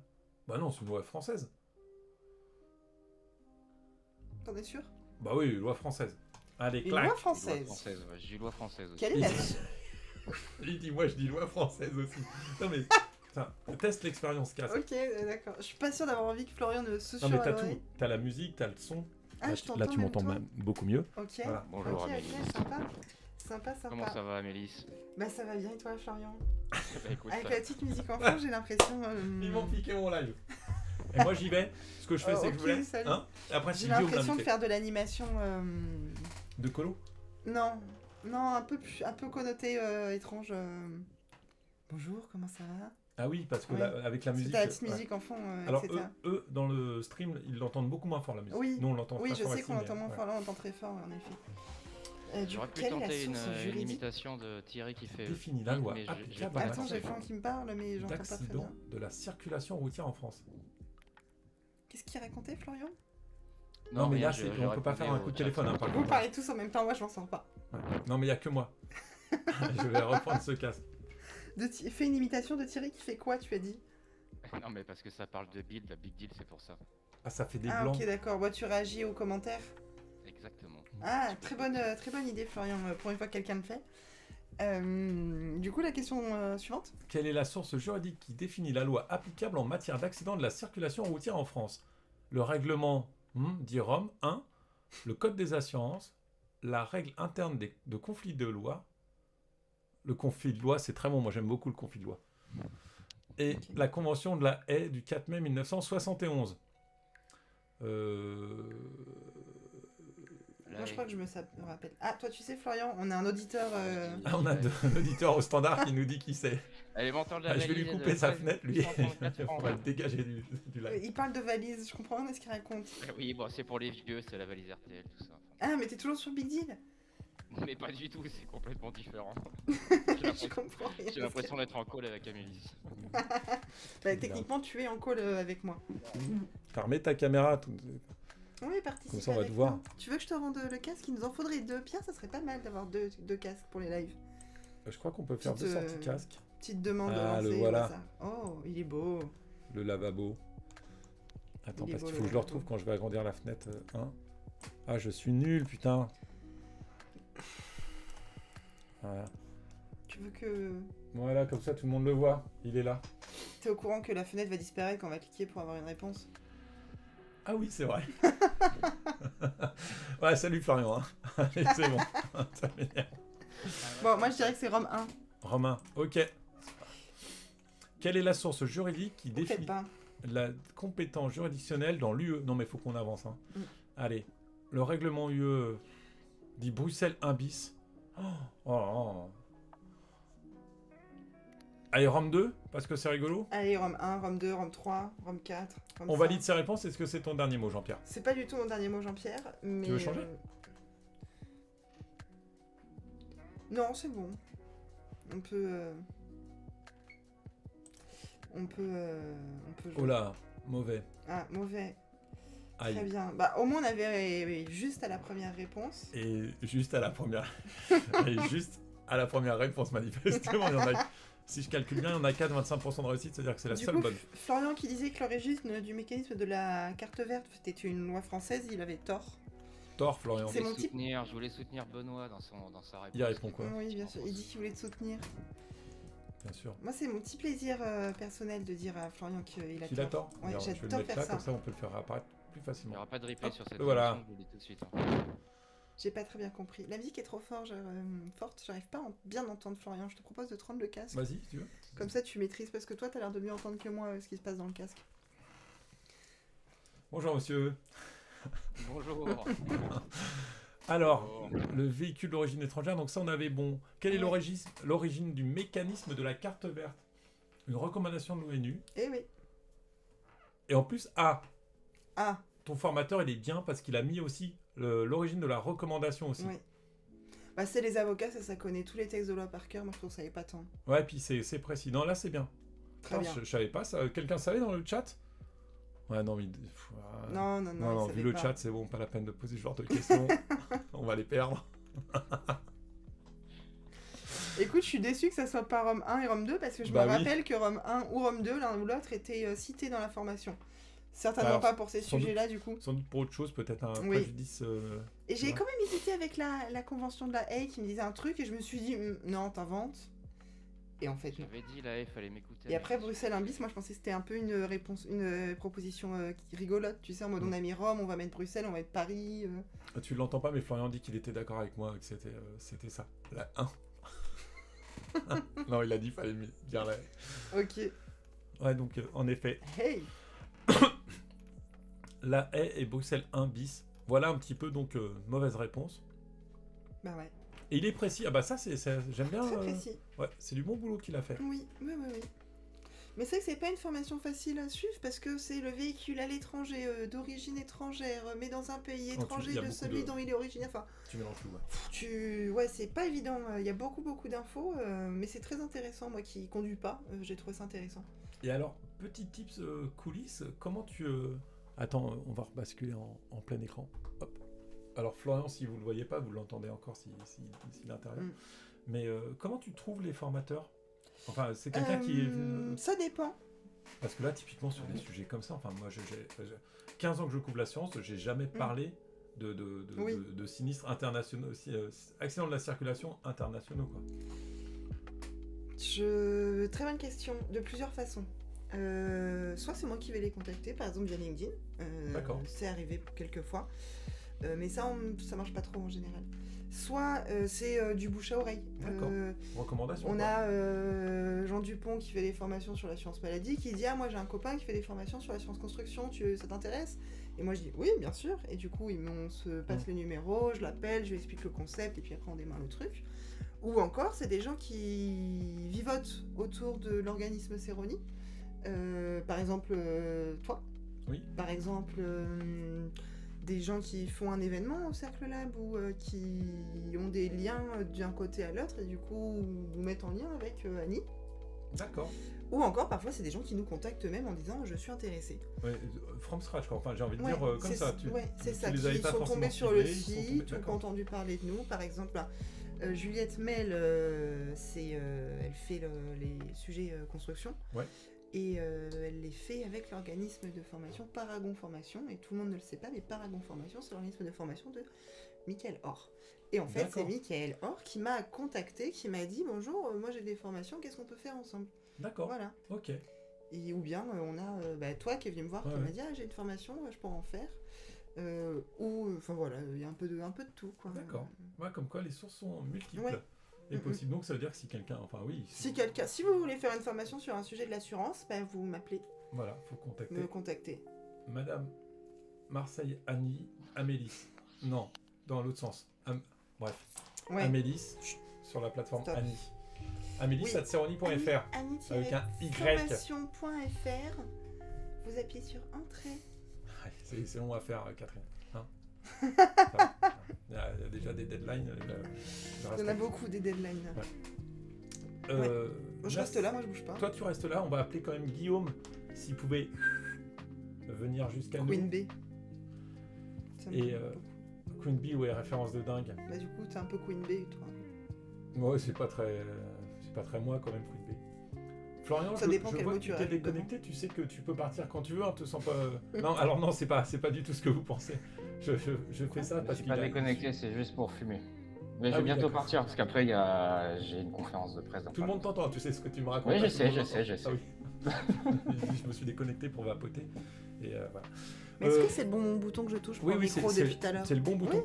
Bah non, c'est une loi française. T'en es sûr? Bah oui, loi française. Allez, Une clac. loi française. Ouais, j'ai eu loi française aussi. Quelle est la... Il dit, moi je dis loi française aussi. Non mais, putain, teste l'expérience casse. Ok, d'accord. Je suis pas sûre d'avoir envie que Florian ne se Non mais sur t'as à tout. l'oreille. T'as la musique, t'as le son. Ah, Là, je tu- t'entends là, tu en même m'entends temps. même beaucoup mieux. Ok. Voilà. Bonjour, Ok, Amélie. sympa. Sympa. Comment ça va, Amélis? Bah ça va bien et toi, Florian? Bah écoute, Avec ça- la petite musique en fond, j'ai l'impression... Ils m'ont piqué mon live. Et moi j'y vais. Ce que je fais, c'est que je ok, vous laisse. salut. Hein. Et après, J'ai si Guillaume l'impression de l'invite. faire de l'animation... De colo. Non, un peu connoté étrange. Bonjour, comment ça va? Ah oui, parce que Ouais. là, avec la C'est musique. ta petite ouais. musique en fond, Alors etc. eux, dans le stream, ils l'entendent beaucoup moins fort la musique. Oui. Nous, on l'entend Oui, très je fort sais ici, qu'on mais, l'entend moins ouais. fort, là on entend très fort, en effet. Du J'aurais coup, pu quelle est la tenter source une juridique? imitation de Thierry qui fait. Définit la loi Mais j'ai applicable pas à Attends, j'ai l'accident Franck qui me parle, mais j'entends pas très d'accident bien. de la circulation routière en France. Qu'est-ce qu'il racontait, Florian? Non, mais rien, là, je- on je peut pas répondais faire un au coup de chat. téléphone, hein, par Vous contre. parlez tous en même temps, moi je m'en sors pas. Ouais. Non, mais il y a que moi. Je vais reprendre ce casque. Fais une imitation de Thierry qui fait quoi, tu as dit? Non, mais parce que ça parle de build, la big deal, c'est pour ça. Ah, ça fait des Ah blancs. ok, d'accord. Moi, tu réagis aux commentaires. Exactement. Ah, très bonne idée, Florian, pour une fois que quelqu'un le fait. Du coup, la question suivante. Quelle est la source juridique qui définit la loi applicable en matière d'accident de la circulation routière en France? Le règlement, dit Rome 1, le code des assurances, la règle interne de conflit de loi. Le conflit de loi, c'est très bon, moi j'aime beaucoup le conflit de loi. Et Ok. la convention de la Haye du 4 mai 1971. Moi, je crois que je me rappelle. Ah, toi, tu sais, Florian, on a un auditeur. Ah, on a un auditeur au standard qui nous dit qui c'est. Allez, menteur de la Ah, je vais lui valise couper de sa 13 fenêtre, lui. 134 On francs. va le dégager du live. Il parle de valise, je comprends rien à ce qu'il raconte. Oui, bon, c'est pour les vieux, c'est la valise RTL, tout ça. Ah, mais t'es toujours sur Big Deal? Mais pas du tout, c'est complètement différent. Je comprends rien. J'ai l'impression d'être en call avec Amélis. Bah, techniquement, tu es en call avec moi. Car mets ta caméra. Oui, participe. Comme ça, on va avec te voir. nous. Tu veux que je te rende le casque? Il nous en faudrait deux. Pierre, ça serait pas mal d'avoir deux casques pour les lives. Je crois qu'on peut faire Petite, deux sorties casques. Petite demande Ah, le lancée, voilà. au hasard. Oh, il est beau. Le lavabo. Attends, Il est parce beau, qu'il le faut que je le lavabo. retrouve quand je vais agrandir la fenêtre. Ah, je suis nul, putain. Voilà. Tu veux que... Voilà, comme ça tout le monde le voit. Il est là. T'es au courant que la fenêtre va disparaître quand on va cliquer pour avoir une réponse? Ah oui, c'est vrai. Ouais, salut Florian. Hein. Allez, c'est bon. Ça m'énerve. Bon, moi je dirais que c'est Rome 1. Romain, ok. Quelle est la source juridique qui Peut-être définit pas. la compétence juridictionnelle dans l'UE? Non, mais il faut qu'on avance. Hein. Mm. Allez, le règlement UE dit Bruxelles 1 bis. Oh, oh, oh. Allez, Rome 2, parce que c'est rigolo. Allez, Rome 1, Rome 2, Rome 3, Rome 4, Rome On 5. valide ces réponses. Est-ce que c'est ton dernier mot, Jean-Pierre? C'est pas du tout mon dernier mot, Jean-Pierre, mais... Tu veux changer? Non, c'est bon. On peut... On peut jouer. Oh là, mauvais. Ah, mauvais. Très Aïe. bien. Bah, au moins, on avait juste à la première réponse. Et juste à la première... Et juste à la première réponse, manifestement, il y en a... Si je calcule bien, il y en a 4, 25% de réussite, c'est-à-dire que c'est la Du seule coup, bonne. Florian qui disait que l'origine du mécanisme de la carte verte était une loi française, il avait tort. Tort, Florian. C'est mon type. Je voulais soutenir Benoît dans sa réponse. Il répond quoi? Oui, bien sûr. Il dit qu'il voulait te soutenir. Bien sûr. Moi, c'est mon petit plaisir personnel de dire à Florian qu'il a Il a tort. Ouais, Alors, je vais le j'adore mettre faire là, ça. comme ça on peut le faire apparaître plus Il n'y facilement. aura pas de replay Hop, sur cette voilà. émission, je vous le dis tout de suite. Hein. J'ai pas très bien compris. La musique est trop forte, j'arrive pas à bien entendre Florian. Je te propose de te rendre le casque. Vas-y, si tu veux. Comme ça, tu maîtrises, parce que toi, t'as l'air de mieux entendre que moi ce qui se passe dans le casque. Bonjour monsieur. Bonjour. Alors, le véhicule d'origine étrangère, donc ça on avait bon. Quelle est l'origine du mécanisme de la carte verte? Une recommandation de l'ONU. Eh oui. Et en plus, Ah, ton formateur il est bien parce qu'il a mis aussi l'origine de la recommandation aussi. oui. Bah, c'est les avocats, ça connaît tous les textes de loi par cœur. Moi, je trouve ça épatant. Ouais, puis c'est précis. Non, là c'est bien. Très bien. Je savais pas ça. Quelqu'un savait dans le chat? Ouais, non, mais... Non, Non, il vu savait le pas. chat, c'est bon, pas la peine de poser ce genre de questions. On va les perdre. Écoute, je suis déçu que ça soit pas Rome 1 et Rome 2 parce que je Bah me oui. rappelle que Rome 1 ou Rome 2, l'un ou l'autre, était cité dans la formation. Certainement Alors, pas pour ces sans doute- sujets-là, du coup. Sans doute pour autre chose, peut-être un Oui. préjudice. Et j'ai Ouais. quand même hésité avec la convention de la Haye qui me disait un truc et je me suis dit, non, t'inventes. Et en fait, non. J'avais dit là, il fallait m'écouter. Et après, Bruxelles 1 bis, moi je pensais que c'était un peu une réponse, une proposition rigolote, tu sais, en mode on a mis Rome, on va mettre Bruxelles, on va mettre Paris. Tu l'entends pas, mais Florian dit qu'il était d'accord avec moi, que c'était ça. La 1. Non, il a dit qu'il fallait dire la... Ok. Ouais, donc en effet, Hey. la haie et Bruxelles 1 bis. Voilà un petit peu, donc, mauvaise réponse. Bah ouais. Et il est précis. Ah bah ça, j'aime bien. Très précis. Ouais, c'est du bon boulot qu'il a fait. Oui. Mais c'est vrai que c'est pas une formation facile à suivre parce que c'est le véhicule à l'étranger, d'origine étrangère, mais dans un pays il étranger y a de beaucoup celui de- dont il est originaire. Enfin, Tu mélanges tout, ouais. ouais, c'est pas évident. Il y a beaucoup d'infos, mais c'est très intéressant. Moi qui conduis pas, j'ai trouvé ça intéressant. Et alors, petit tips coulisses, comment tu... Attends, on va rebasculer en plein écran. Hop. Alors Florian, si vous ne le voyez pas, vous l'entendez encore s'il intervient. Mm. Mais comment tu trouves les formateurs? Enfin, c'est quelqu'un qui est... Ça dépend. Parce que là, typiquement, sur des sujets comme ça, enfin, moi, j'ai 15 ans que je couvre la science, j'ai jamais parlé Oui. de sinistres internationaux, accidents de la circulation internationaux, quoi. Très bonne question, de plusieurs façons. Soit c'est moi qui vais les contacter, par exemple via LinkedIn. D'accord. C'est arrivé quelques fois. Mais ça marche pas trop en général. Soit c'est du bouche à oreille. D'accord. Recommandation. On quoi. a Jean Dupont qui fait des formations sur l'assurance maladie, qui dit « Ah, moi j'ai un copain qui fait des formations sur l'assurance construction, ça t'intéresse ?» Et moi je dis « Oui, bien sûr !» Et du coup, on se passe le numéro, je l'appelle, je lui explique le concept, et puis après on démarre le truc. Ou encore, c'est des gens qui vivotent autour de l'organisme Céroni. Par exemple, toi. Oui. Par exemple, des gens qui font un événement au Cercle Lab ou qui ont des liens d'un côté à l'autre et du coup vous mettent en lien avec Annie. D'accord. Ou encore, parfois, c'est des gens qui nous contactent eux-mêmes en disant « Je suis intéressé ». Ouais, from scratch, quoi. Enfin, j'ai envie de Ouais, dire comme ça. c'est ça, les avais qui pas sont forcément tombés sur ciblés, le ils sont tombés- site ou qui ont d'accord. entendu parler de nous. Par exemple, Juliette Mel, elle fait les sujets construction. Ouais. Et elle les fait avec l'organisme de formation Paragon Formation. Et tout le monde ne le sait pas, mais Paragon Formation, c'est l'organisme de formation de Michael Or. Et en fait, c'est D'accord. Michael Or qui m'a contacté, qui m'a dit « Bonjour, moi j'ai des formations, qu'est-ce qu'on peut faire ensemble ?» D'accord. Voilà. Ok. ou bien on a toi qui est venu me voir, qui m'a dit j'ai une formation, je pourrais en faire. Enfin voilà, il y a un peu de tout, quoi. D'accord. Comme quoi les sources sont multiples. Ouais. Et possible. Donc ça veut dire que si quelqu'un, si vous voulez faire une formation sur un sujet de l'assurance, vous m'appelez. Voilà, faut Me contacter. Madame Marseille Amélie. Non, dans l'autre sens. Bref. Ouais. Amélis sur la plateforme Stop. Annie. Amélis@ceroni.fr avec un Y. Formation.fr. Vous appuyez sur entrée. C'est long à faire, Catherine. Hein. Il y a déjà des deadlines. Il y en a beaucoup des deadlines. Ouais. Je reste là, moi je bouge pas. Toi tu restes là, on va appeler quand même Guillaume s'il pouvait venir jusqu'à nous. Queen Bee. Et Queen Bee, référence de dingue. Du coup t'es un peu Queen Bee toi. Ouais, c'est pas très moi quand même, Queen Bee. Florian, ça dépend quel mot tu es déconnecté, tu sais que tu peux partir quand tu veux, te sens pas... Non, alors non, c'est pas du tout ce que vous pensez. Je fais ça parce que... Je suis pas déconnecté, c'est juste pour fumer. Mais je vais bientôt partir, parce qu'après j'ai une conférence de presse. Tout le monde t'entend, tu sais ce que tu me racontes. Oui, je sais. Ah, oui. Je me suis déconnecté pour vapoter. Et voilà. Mais est-ce que c'est le bon bouton que je touche pour le micro depuis tout à l'heure ? C'est le bon bouton.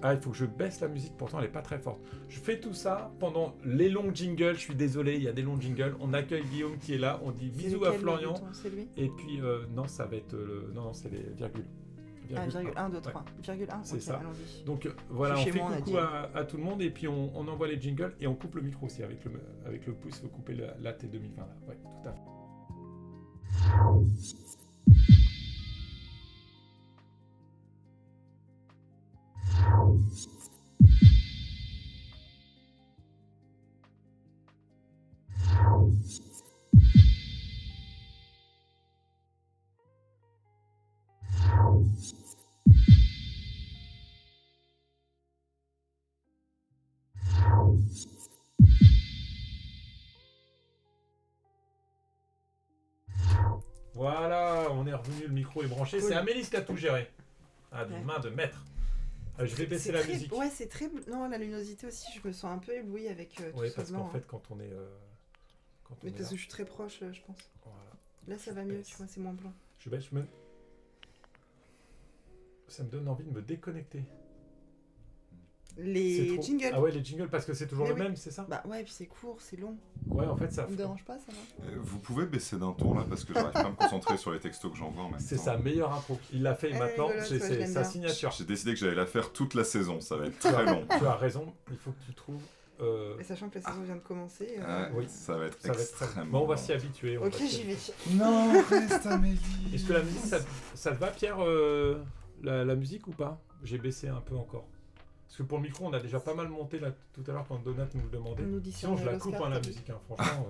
Ah, il faut que je baisse la musique, pourtant elle est pas très forte. Je fais tout ça pendant les longs jingles, je suis désolé, il y a des longs jingles. On accueille Guillaume qui est là, on dit bisous à Florian. C'est lui ? Et puis, non, ça va être Non, c'est les virgules. Virgule 1, 2, 3. Virgule 1, c'est ça. Allons-y. Donc voilà, on fait coucou à tout le monde et puis on envoie les jingles et on coupe le micro aussi avec le pouce, il faut couper la T2020 là. Ouais, tout à fait. Voilà, on est revenu, le micro est branché. Cool. C'est Amélie qui a tout géré. Des mains de maître. Je vais baisser la musique. Ouais, c'est très... Non, la luminosité aussi, je me sens un peu éblouie avec tout ça. Oui, parce qu'en fait, quand on est... Mais parce que je suis très proche, je pense. Voilà. Là, ça va mieux, tu vois, c'est moins blanc. Ça me donne envie de me déconnecter. Les jingles. Ah ouais, les jingles, parce que c'est toujours le même, c'est ça ? Bah ouais, puis c'est court, c'est long. Ouais, en fait, ça... Ça me dérange pas, ça va. Vous pouvez baisser d'un ton, là, parce que j'arrive pas à me concentrer sur les textos que j'envoie en même temps. C'est sa meilleure intro. Il l'a fait maintenant, c'est sa signature. J'ai décidé que j'allais la faire toute la saison, ça va être très long. Tu as raison, il faut que tu trouves... Mais sachant que la saison vient de commencer... Oui, ça va être extrêmement... Bon, on va s'y habituer. Ok, j'y vais. Non, reste Amélie. Est-ce que la musique, ça te va, Pierre, la musique ou pas ? J'ai baissé un peu encore. Parce que pour le micro, on a déjà pas mal monté là tout à l'heure quand Donat nous le demandait. Sinon, je la coupe la musique, hein, franchement.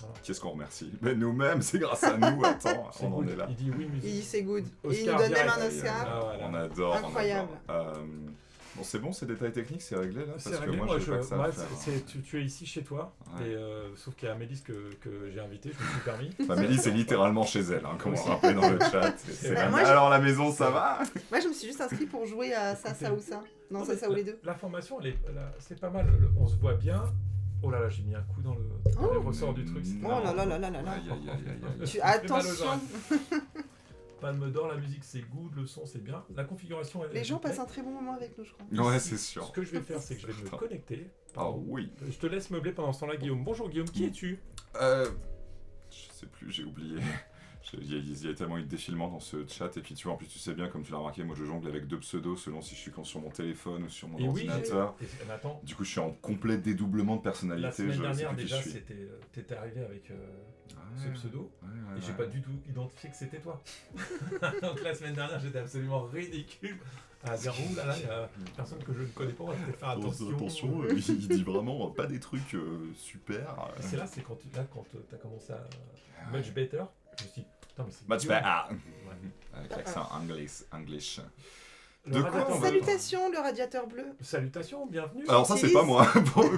Voilà. Qu'est-ce qu'on remercie ? Mais nous-mêmes, c'est grâce à nous. Attends, on en est là. Il dit oui, musique. Il dit c'est good. Oscar, il nous donne même un Oscar. Voilà. On adore. Incroyable. Bon, c'est bon, ces détails techniques, c'est réglé là ? C'est réglé, moi j'ai pas que ça à faire. Tu es ici chez toi, et, sauf qu'il y a Amélis que j'ai invité, je me suis permis. Amélis, c'est littéralement chez elle, hein, comme on rappelle dans le chat. Alors la maison, ça va ? Moi je me suis juste inscrit pour jouer à ça ou ça. Non, ça ou les deux. La formation, c'est pas mal, on se voit bien. Oh là là, j'ai mis un coup dans les ressorts du truc. Oh là là là là là là. Attention. Palme d'or, la musique c'est good, le son c'est bien, la configuration les gens passent un très bon moment avec nous, je crois. Ouais, c'est sûr. Ce que je vais faire, c'est que je vais me connecter. Ah oui. Je te laisse meubler pendant ce temps-là, Guillaume. Bonjour Guillaume, qui es-tu ? Je sais plus, j'ai oublié. Il y a tellement eu de défilement dans ce chat, et puis tu vois, en plus tu sais bien, comme tu l'as remarqué, moi je jongle avec 2 pseudos selon si je suis sur mon téléphone ou sur mon ordinateur. Du coup je suis en complet dédoublement de personnalité. La semaine dernière déjà, t'étais arrivé avec ce pseudo, et j'ai pas du tout identifié que c'était toi. Donc la semaine dernière j'étais absolument ridicule. À dire, ouh là là, il y a personne que je ne connais pas, on va peut-être faire attention. Attention, il dit vraiment pas des trucs super. C'est là, c'est quand t'as commencé à Much Better, je me suis dit, putain, mais c'est Much Better avec l'accent English. De quoi radiateur bleu. Salutations, le radiateur bleu. Salutations, bienvenue. Alors ça c'est pas moi. Pour le coup.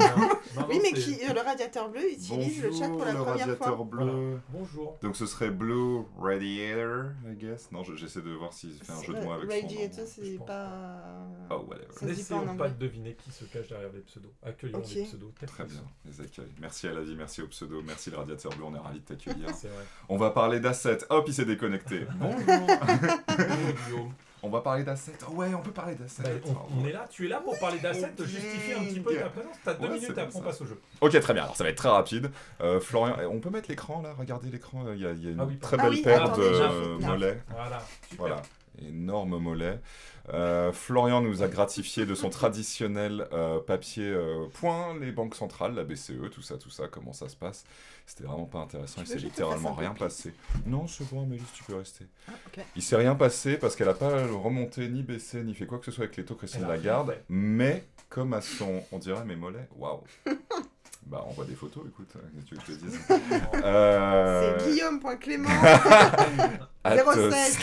Non, Oui, mais c'est- le radiateur bleu utilise le chat pour la le première radiateur fois. bleu. Voilà. Bonjour. Donc ce serait Blue Radiator, I guess. Non, j'essaie de voir s'il fait un jeu de mots avec son nom. Radiator, je c'est pense pas... Oh, whatever. Ça se dit pas en N'essayons pas anglais. de deviner qui se cache derrière les pseudos. Accueillons Ok. les pseudos. tels Très qu'ils bien, sont. les accueils. Merci à la vie, merci au pseudo, merci le radiateur bleu, on est ravis de t'accueillir. C'est vrai. On va parler d'assets. Hop, il s'est déconnecté. Bonjour. Bonjour, Guillaume. On va parler d'assets. Oh ouais, on peut parler d'assets. Bah, on est là, tu es là pour parler d'assets, de justifier un petit peu ta présence. T'as 2 Ouais, minutes, c'est après comme on ça. passe au jeu. Ok, très bien. Alors ça va être très rapide. Florian, on peut mettre l'écran là. Regardez l'écran. Il y a une Ah oui, très pardon. belle Ah oui, paire attendez, de j'ai fait- mollets. Voilà, super. Voilà, énorme mollet. Florian nous a gratifié de son traditionnel papier point, les banques centrales, la BCE, tout ça, comment ça se passe. C'était vraiment pas intéressant, il Tu s'est veux que je te littéralement fasse un rien copie passé. Non, c'est bon, Amélie, tu peux rester. Ah, ok. Il s'est rien passé parce qu'elle a pas remonté, ni baissé, ni fait quoi que ce soit avec les taux Christine Elle a rien Lagarde, fait. mais comme à son, on dirait mes mollets, waouh. Bah, on voit des photos, écoute, qu'est-ce que tu veux que je te dise C'est Guillaume.Clément. Hâte, 07.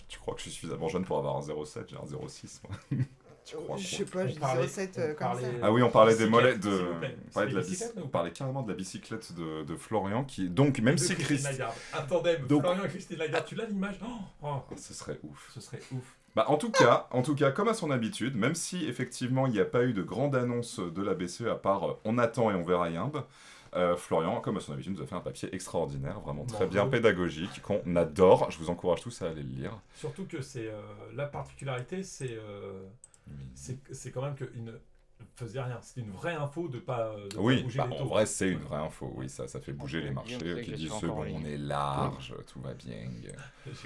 tu crois que je suis suffisamment jeune pour avoir un 0,7, j'ai un 0,6 moi. Tu crois Je quoi sais pas, je dis parlait- 07 on comme ça. parlait- Ah oui, on parlait des mollets Bicyclette, s'il vous de. plaît. On parlait, de la C'est des bicyclettes, ou on pas parlait carrément de la bicyclette de Florian qui. Donc, même De si Christine Christ. Lagarde. Attendez, Donc- Florian et Christine Lagarde, tu l'as l'image oh, Ce serait ouf. ce serait ouf. Bah, en tout cas, comme à son habitude, même si effectivement il n'y a pas eu de grande annonce de la BCE à part on attend et on verra Yimbe, Florian, comme à son habitude, nous a fait un papier extraordinaire, vraiment très Bravo. bien pédagogique, qu'on adore. Je vous encourage tous à aller le lire. Surtout que c'est la particularité, c'est quand même qu'il ne faisait rien. C'était une vraie info de pas Oui, bouger bah, les taux. en vrai, c'est une vraie info. Oui, ça fait bouger les marchés Guillaume sait qui que je disent suis c'est encore en bon, on ligne. est large, tout va bien.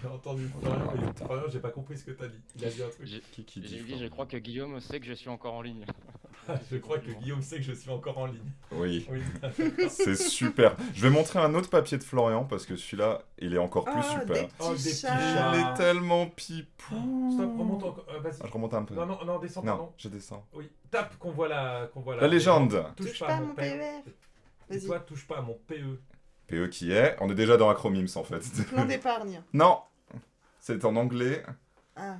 J'ai entendu Oh, Florian, putain. et Florian, j'ai pas compris ce que t'as dit. Il a dit un truc. Qui dit J'ai dit, Florian je crois que Guillaume sait que je suis encore en ligne. Je crois que Guillaume sait que je suis encore en ligne. Oui. Oui. C'est super. Je vais montrer un autre papier de Florian parce que celui-là, il est encore plus Oh, super. des Oh, des petits petits chats. chats. Il est tellement pipou. Stop, remonte encore. Vas-y. Ah, je remonte un peu. Non, non, non, descends, Non, pardon. je descends. Oui, tape qu'on voit la La légende. Touche pas à mon PER. Et Vas-y. toi, touche pas à mon PE. PE qui est. On est déjà dans Acronyms en fait. Plan d'épargne. Non. C'est en anglais. Ah.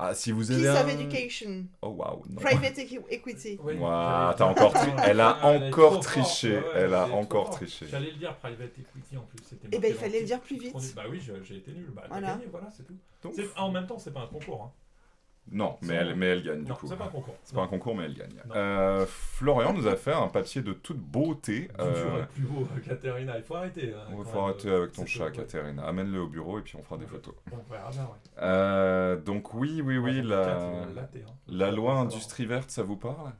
Ah, si vous Peace avez of un... Education. Oh waouh, non. Private Equity. Oui, Ouah, j'allais t'as le encore dire. tri- elle a est encore trop triché, forte, elle a est trop encore forte. triché. J'allais le dire, private equity en plus. C'était Eh ben, marqué il fallait dans le dire plus vite. Bah oui, j'ai été nul. Bah, Voilà. t'as gagné, voilà, c'est tout. Donc, En même temps, c'est pas un concours. Hein. Non, mais Sans- elle gagne du Non, coup. c'est pas un concours. C'est pas un concours, mais elle gagne. Non. Florian nous a fait un papier de toute beauté. Tu es plus beau, Katerina. Il faut arrêter. Hein, Il quand faut même, arrêter avec ton c'est chat, ouais. Katerina. Amène-le au bureau et puis on fera des photos. On verra bien, ouais. Donc oui, Ouais, la, Kat, laté, hein. la loi Ça va. industrie verte, ça vous parle?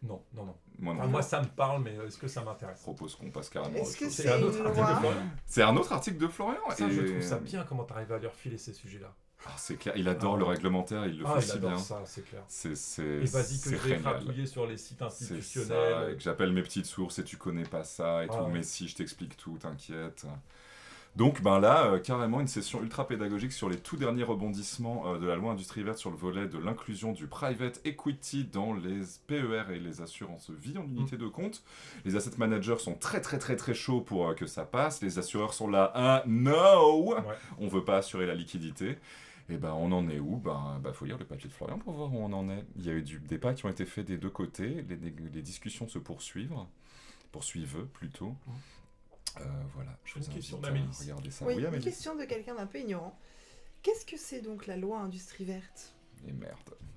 Non, non, non. Moi non. Enfin, moi, ça me parle, mais est-ce que ça Je m'intéresse? propose qu'on passe carrément. Est-ce à autre que chose. c'est un une autre article de loi Florian. C'est un autre article de Florian. Ça, je et- trouve ça bien comment t'arrives à leur filer ces sujets-là. Ah, c'est clair, il adore Ah. le réglementaire, il le Ah, fait il si adore bien. ça, c'est clair. C'est Et vas-y que c'est je vais génial. frapouiller sur les sites C'est ça, et institutionnels. que j'appelle mes petites sources et tu connais pas ça et Ah tout, ouais. mais si, je t'explique tout, t'inquiète. Donc ben là, carrément une session ultra pédagogique sur les tout derniers rebondissements de la loi industrie verte sur le volet de l'inclusion du private equity dans les PER et les assurances vie en unité de compte. Les asset managers sont très très très très chauds pour que ça passe. Les assureurs sont là, no, Ouais. on veut pas assurer la liquidité. Et ben on en est où? Ben faut lire le papier de Florian pour voir où on en est. Il y a eu des pas qui ont été faits des deux côtés, les discussions se poursuivent plutôt. Voilà, je Une vous question invite à d'Amélie. regarder ça. Oui, Oui, une Amélie. question de quelqu'un d'un peu ignorant. Qu'est-ce que c'est donc la loi industrie verte? Et merde.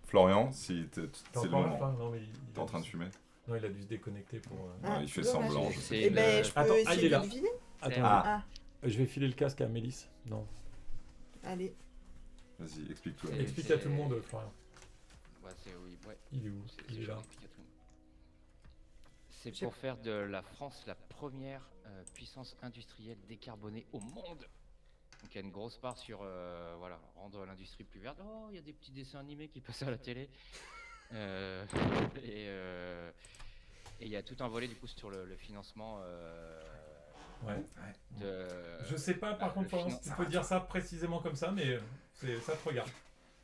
Florian, si T'es c'est le encore à la moment. fin? Non, mais T'es en train de fumer? Non, il a dû se déconnecter pour. Ah, Il fait dommage. semblant, je sais. C'est Eh ben, le- je peux Attends, il essayer est de là. deviner. Attends, Ah, je vais filer le casque à Mélisse. Non. allez. Vas-y, explique-toi. Et- Amélie. Explique à tout le monde, Florian. Ouais, oui, ouais. Il est où? Il est je là. l'explique à tout le monde. C'est pour faire de la France la première puissance industrielle décarbonée au monde. Donc il y a une grosse part sur voilà, rendre l'industrie plus verte. Oh, il y a des petits dessins animés qui passent à la télé. Et il y a tout un volet du coup sur le financement Ouais. de. Je sais pas, par le contre, Florian, finan- si tu peux dire ça précisément comme ça, mais ça te regarde.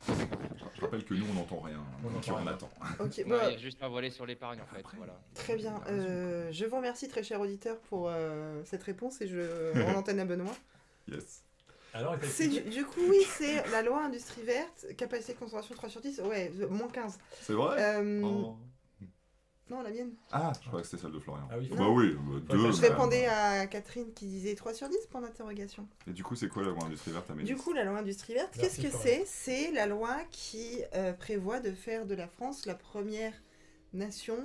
Je rappelle que nous, on n'entend rien. On Donc n'entend on rien. attend. Ok, Ouais, bah, il y a juste un volet sur l'épargne en fait. Après. Voilà. très bien. Il a raison, Je vous remercie, très cher auditeur, pour cette réponse et je rends l'antenne à Benoît. Yes. Alors, du coup, oui, c'est la loi industrie verte, capacité de concentration 3 sur 10, ouais, moins 15. C'est vrai Non, la mienne. Ah, je croyais que c'était celle de Florian. Ah oui, bah oui, 2. Je répondais à Catherine qui disait 3 sur 10, point d'interrogation. Et du coup, c'est quoi la loi industrie verte, Amélie? Du coup, la loi industrie verte, qu'est-ce que c'est? C'est la loi qui prévoit de faire de la France la première nation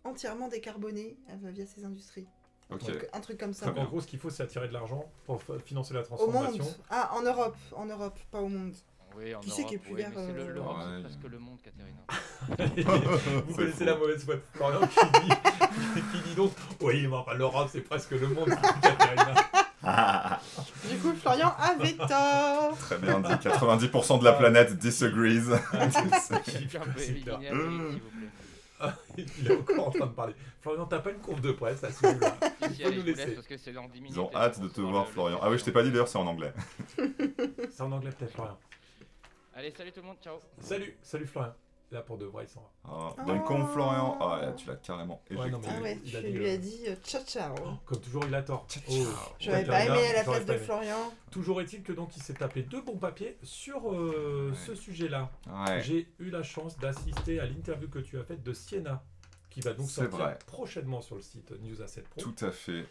entièrement décarbonée via ses industries. Ok. Donc, un truc comme ça. Donc, en gros, ce qu'il faut, c'est attirer de l'argent pour financer la Au transformation. monde. Ah, en Europe, pas au monde. Oui, en Qui Europe, c'est qui est plus vert, mais c'est l'Europe, ouais. c'est presque le monde, Catherine. Vous connaissez la mauvaise foi de Florian qui dit donc oui, mais enfin, l'Europe, c'est presque le monde. Du coup, Florian avait tort. Très bien dit. 90% de la planète disagrees. Quelqu'un peut éliminer Amélie, s'il vous plaît. Il est encore en train de parler. Florian, t'as pas une courbe de presse à celui-là. Si, allez, je vous laisse parce que c'est dans 10 minutes. Ils ont hâte de te voir, Florian. Ah oui, je t'ai pas dit d'ailleurs, c'est en anglais. C'est en anglais peut-être, Florian. Allez, salut tout le monde, ciao. Salut Florian. Là pour de vrai, il s'en va. Ah, donne con, Florian. Ah, là, tu l'as carrément éjecté. Ouais, non, mais Ah ouais, tu lui as dit ciao ciao. Oh, comme toujours, il a tort. Oh, J'aurais pas aimé à la place de Florian. Toujours est-il que donc il s'est tapé 2 bons papiers sur ce sujet-là. Ouais. J'ai eu la chance d'assister à l'interview que tu as faite de Sienna, qui va donc sortir prochainement sur le site News Asset Pro. Tout à fait.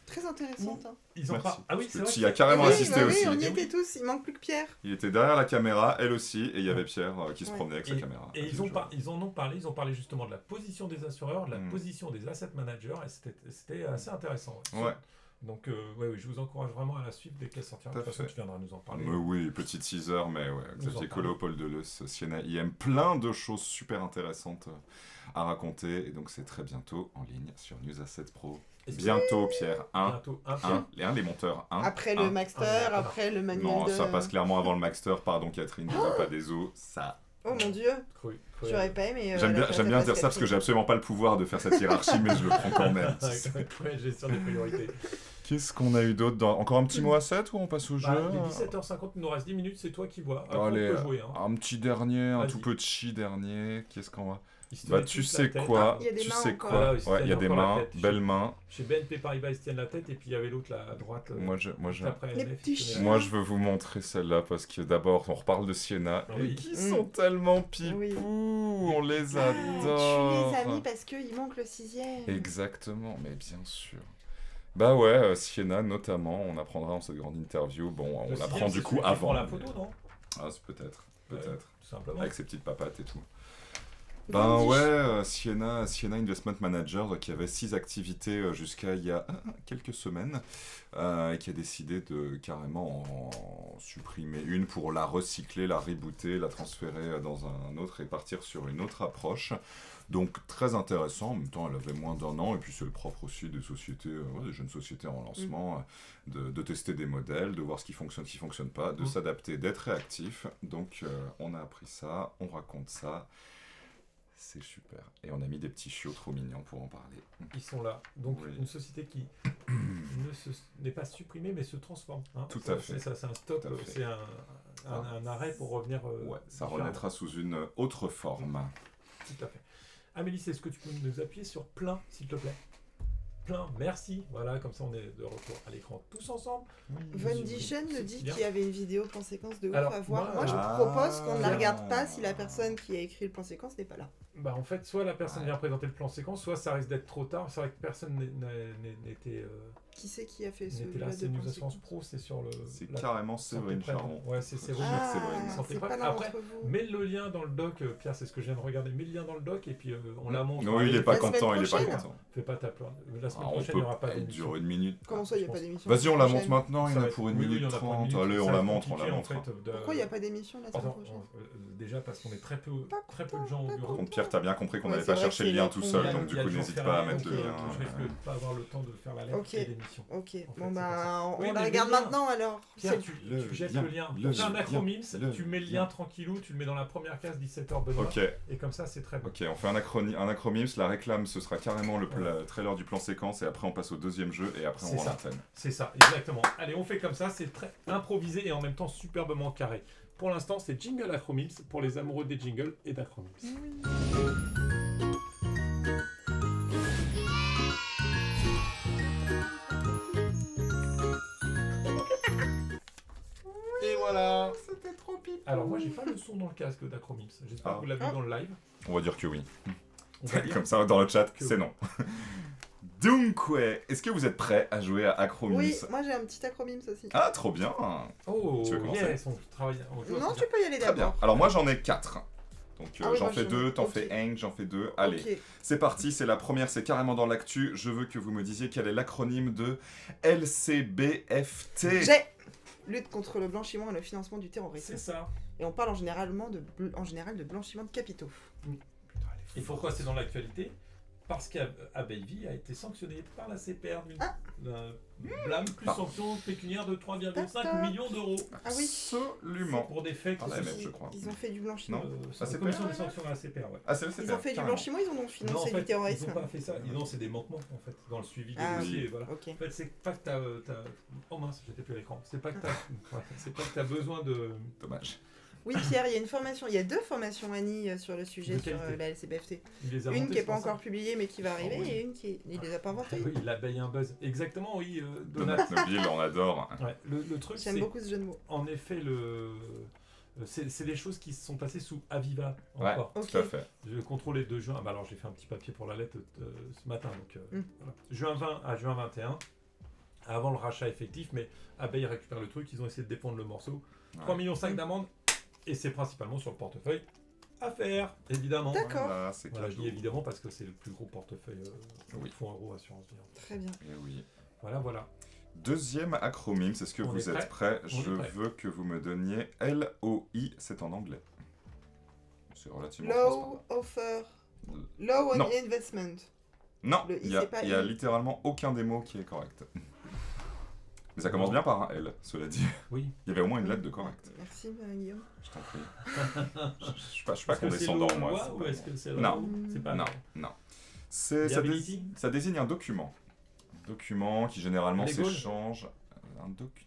Très intéressante. Hein. Ils ont pas... Ah oui, c'est vrai. Tu y as carrément assisté aussi. On y était tous, il manque plus que Pierre. Il était derrière la caméra, elle aussi, et il y avait Pierre qui se promenait avec sa caméra. Et ils en ont parlé justement de la position des assureurs, de la position des asset managers, et c'était assez intéressant. Ouais. Donc, je vous encourage vraiment à la suivre dès qu'elle sortira. De toute façon, tu viendras nous en parler. Oui, petit teaser, mais ouais. Xavier Collot, Paul Deleuze, Sienna IM, plein de choses super intéressantes à raconter. Et donc, c'est très bientôt en ligne sur News Asset Pro. Bientôt, Pierre. Bientôt, les monteurs. Après le Maxter, après le manuel. Non, ça passe clairement avant le Maxter. Pardon, Catherine, tu n'as pas des os. Ça. Oh mon dieu. J'aurais pas aimé. J'aime bien dire ça parce que j'ai absolument pas le pouvoir de faire cette hiérarchie, mais je le prends quand même. Ouais, gestion des priorités. Qu'est-ce qu'on a eu d'autre dans... Encore un petit mot à 7 ou on passe au jeu? Il est 17h50, il nous reste 10 minutes, c'est toi qui vois. Allez, on peut jouer, hein. Un petit dernier, un tout petit dernier. Qu'est-ce qu'on va... Bah, tu sais quoi, tu sais quoi. Ouais, il y a des mains, belles mains. Chez BNP Paribas, ils se tiennent la tête et puis il y avait l'autre là à droite. Moi, je veux vous montrer celle-là parce que d'abord, on reparle de Sienna et qui sont tellement pipous. Oui. On les adore. Tu les as mis parce qu'il manque le 6e. Exactement, mais bien sûr. Bah ouais, Sienna notamment, on apprendra dans cette grande interview. Bon, on l'apprend du coup avant. La photo, non? Ah, c'est peut-être. Tout simplement. Avec ses petites papates et tout. Ben ouais, Sienna Investment Manager qui avait 6 activités jusqu'à il y a quelques semaines et qui a décidé de carrément en supprimer une pour la recycler, la rebooter, la transférer dans un autre et partir sur une autre approche. Donc très intéressant, en même temps elle avait moins d'1 an et puis c'est le propre aussi des sociétés, des jeunes sociétés en lancement, de tester des modèles, de voir ce qui fonctionne pas, de s'adapter, d'être réactif. Donc on a appris ça, on raconte ça. C'est super. Et on a mis des petits chiots trop mignons pour en parler. Ils sont là. Donc une société qui n'est pas supprimée mais se transforme. Hein. Tout à fait. C'est un stop, c'est un arrêt pour revenir. Ça renaîtra sous une autre forme. Tout à fait. Amélie, est-ce que tu peux nous appuyer sur plein, s'il te plaît? Plein, merci. Voilà, comme ça on est de retour à l'écran tous ensemble. Von Dischen me dit qu'il y avait une vidéo plan séquence de ouf à voir. Moi je propose qu'on ne la regarde pas si la personne qui a écrit le plan séquence n'est pas là. Bah en fait, soit la personne vient présenter le plan séquence, soit ça risque d'être trop tard. C'est vrai que personne n'était... Qui c'est qui a fait ce là, c'est News Assurance Pro, c'est sur le... C'est carrément Séverine Charon. Ouais, c'est Séverine. C'est pas là. Après, mets le lien dans le doc, Pierre, c'est ce que je viens de regarder. Mets le lien dans le doc et puis on la montre. Non, il est pas content, Fais pas ta peur. La semaine prochaine, il n'y aura pas d'émission. Elle dure 1 minute. Comment ça, il n'y a pas d'émission? Vas-y, on la monte maintenant, il y en a pour 1 minute 30. Allez, on la montre, Pourquoi il n'y a pas d'émission la semaine prochaine? Déjà parce qu'on est très peu de gens au bureau. Par contre, Pierre, t'as bien compris qu'on n'allait pas chercher le lien tout seul, donc du coup, n'hésite pas à mettre le lien. Je risque de pas avoir le temps de faire la lettre et l'émission. Ok, bon bah on la regarde maintenant alors. Pierre, tu jettes le lien. Fais un acronyme, tu mets le lien tranquillou, tu le mets dans la première case 17h Benoît. Et comme ça, c'est très bon. Ok, on fait un acronyme, la réclame, ce sera carrément le trailer du plan séquence et après on passe au deuxième jeu et après on rend l'antenne. C'est ça, exactement. Allez, on fait comme ça, c'est très improvisé et en même temps superbement carré. Pour l'instant, c'est Jingle Acronyms pour les amoureux des jingles et d'acronyms. Alors moi j'ai pas le son dans le casque d'Acromims. J'espère que vous l'avez vu dans le live. On va dire que oui. On va dire Comme ça, dans le chat, que c'est oui. non. Donc, ouais, est-ce que vous êtes prêts à jouer à Acromims? Oui, moi j'ai un petit acromims aussi. Ah, trop bien. Oh, Tu veux commencer? yes, on travaille. On joue à Non, plusieurs. tu peux y aller Très bien. d'abord. Alors moi, j'en ai 4. Donc Ah oui, j'en moi, fais j'en ai- 2, t'en ok. fais 1, j'en fais 2. Allez, Ok. c'est parti, c'est la première, c'est carrément dans l'actu. Je veux que vous me disiez quel est l'acronyme de LCBFT. J'ai lutte contre le blanchiment et le financement du terrorisme. C'est ça. Et on parle en général de blanchiment de capitaux. Et pourquoi c'est dans l'actualité? Parce qu'Abbeville a été sanctionné par la CPR d'un blâme plus sanction pécuniaire de 3,5 millions d'euros. Ah oui. Absolument. Pour des faits qui Ah, se la sont... même, je crois. Ils ont fait du blanchiment. Non. C'est La la CPR, commission des ouais. sanctions à la CPR, ouais. Ah, c'est le Ils CPR, ont fait du carrément. blanchiment, ils ont donc Non, en financé fait, du terrorisme. ils n'ont pas fait ça. Non, c'est des manquements, en fait, dans le suivi des Ah, dossiers. Et voilà. Ok. En fait, c'est pas que t'as... Oh mince, j'étais plus à l'écran. C'est pas que t'as besoin de... Dommage. Oui, Pierre, il y a une formation, il y a 2 formations Annie sur le sujet, De sur qualité. la LCBFT. Il les a Une inventés, qui n'est c'est pas pour ça. encore publiée mais qui va arriver, oui. et une qui il les a pas inventées. Oui, l'abeille un buzz. Exactement, oui, Donat. Donat Mobile, on adore. Ouais, le truc, J'aime c'est beaucoup ce jeu de mots. en effet c'est des choses qui se sont passées sous Aviva Ouais, encore. Ok. tout à fait. Je contrôlais 2 juin. Bah alors j'ai fait un petit papier pour la lettre ce matin. Donc, Mm. voilà. Juin 20 à juin 21, avant le rachat effectif, mais Abeille récupère le truc, ils ont essayé de dépendre le morceau. 3,5 millions d'amende, et c'est principalement sur le portefeuille Affaires, évidemment. D'accord. Voilà, c'est Voilà, je cadeau. dis évidemment parce que c'est le plus gros portefeuille Oui. fonds euro assurance vie. Très bien. Eh oui. Voilà, voilà. Deuxième acronyme, est-ce que On vous est êtes prêts? On Je est prêt. veux que vous me donniez LOI, c'est en anglais. C'est relativement Low offer. transparent. Low on Non. investment. Non, Le I, il y a, c'est pas il y a I. littéralement aucun des mots qui est correct. Mais ça commence Non. bien par un L, cela dit. Oui. Il y avait au moins une lettre de correct. Merci Guillaume. Je t'en prie. Je suis pas Est-ce que c'est condescendant, le moi. loi c'est ou pas est-ce moi. que c'est Non. C'est pas Non, non. Ça Liability ça désigne un document. Un document qui généralement Legal s'échange.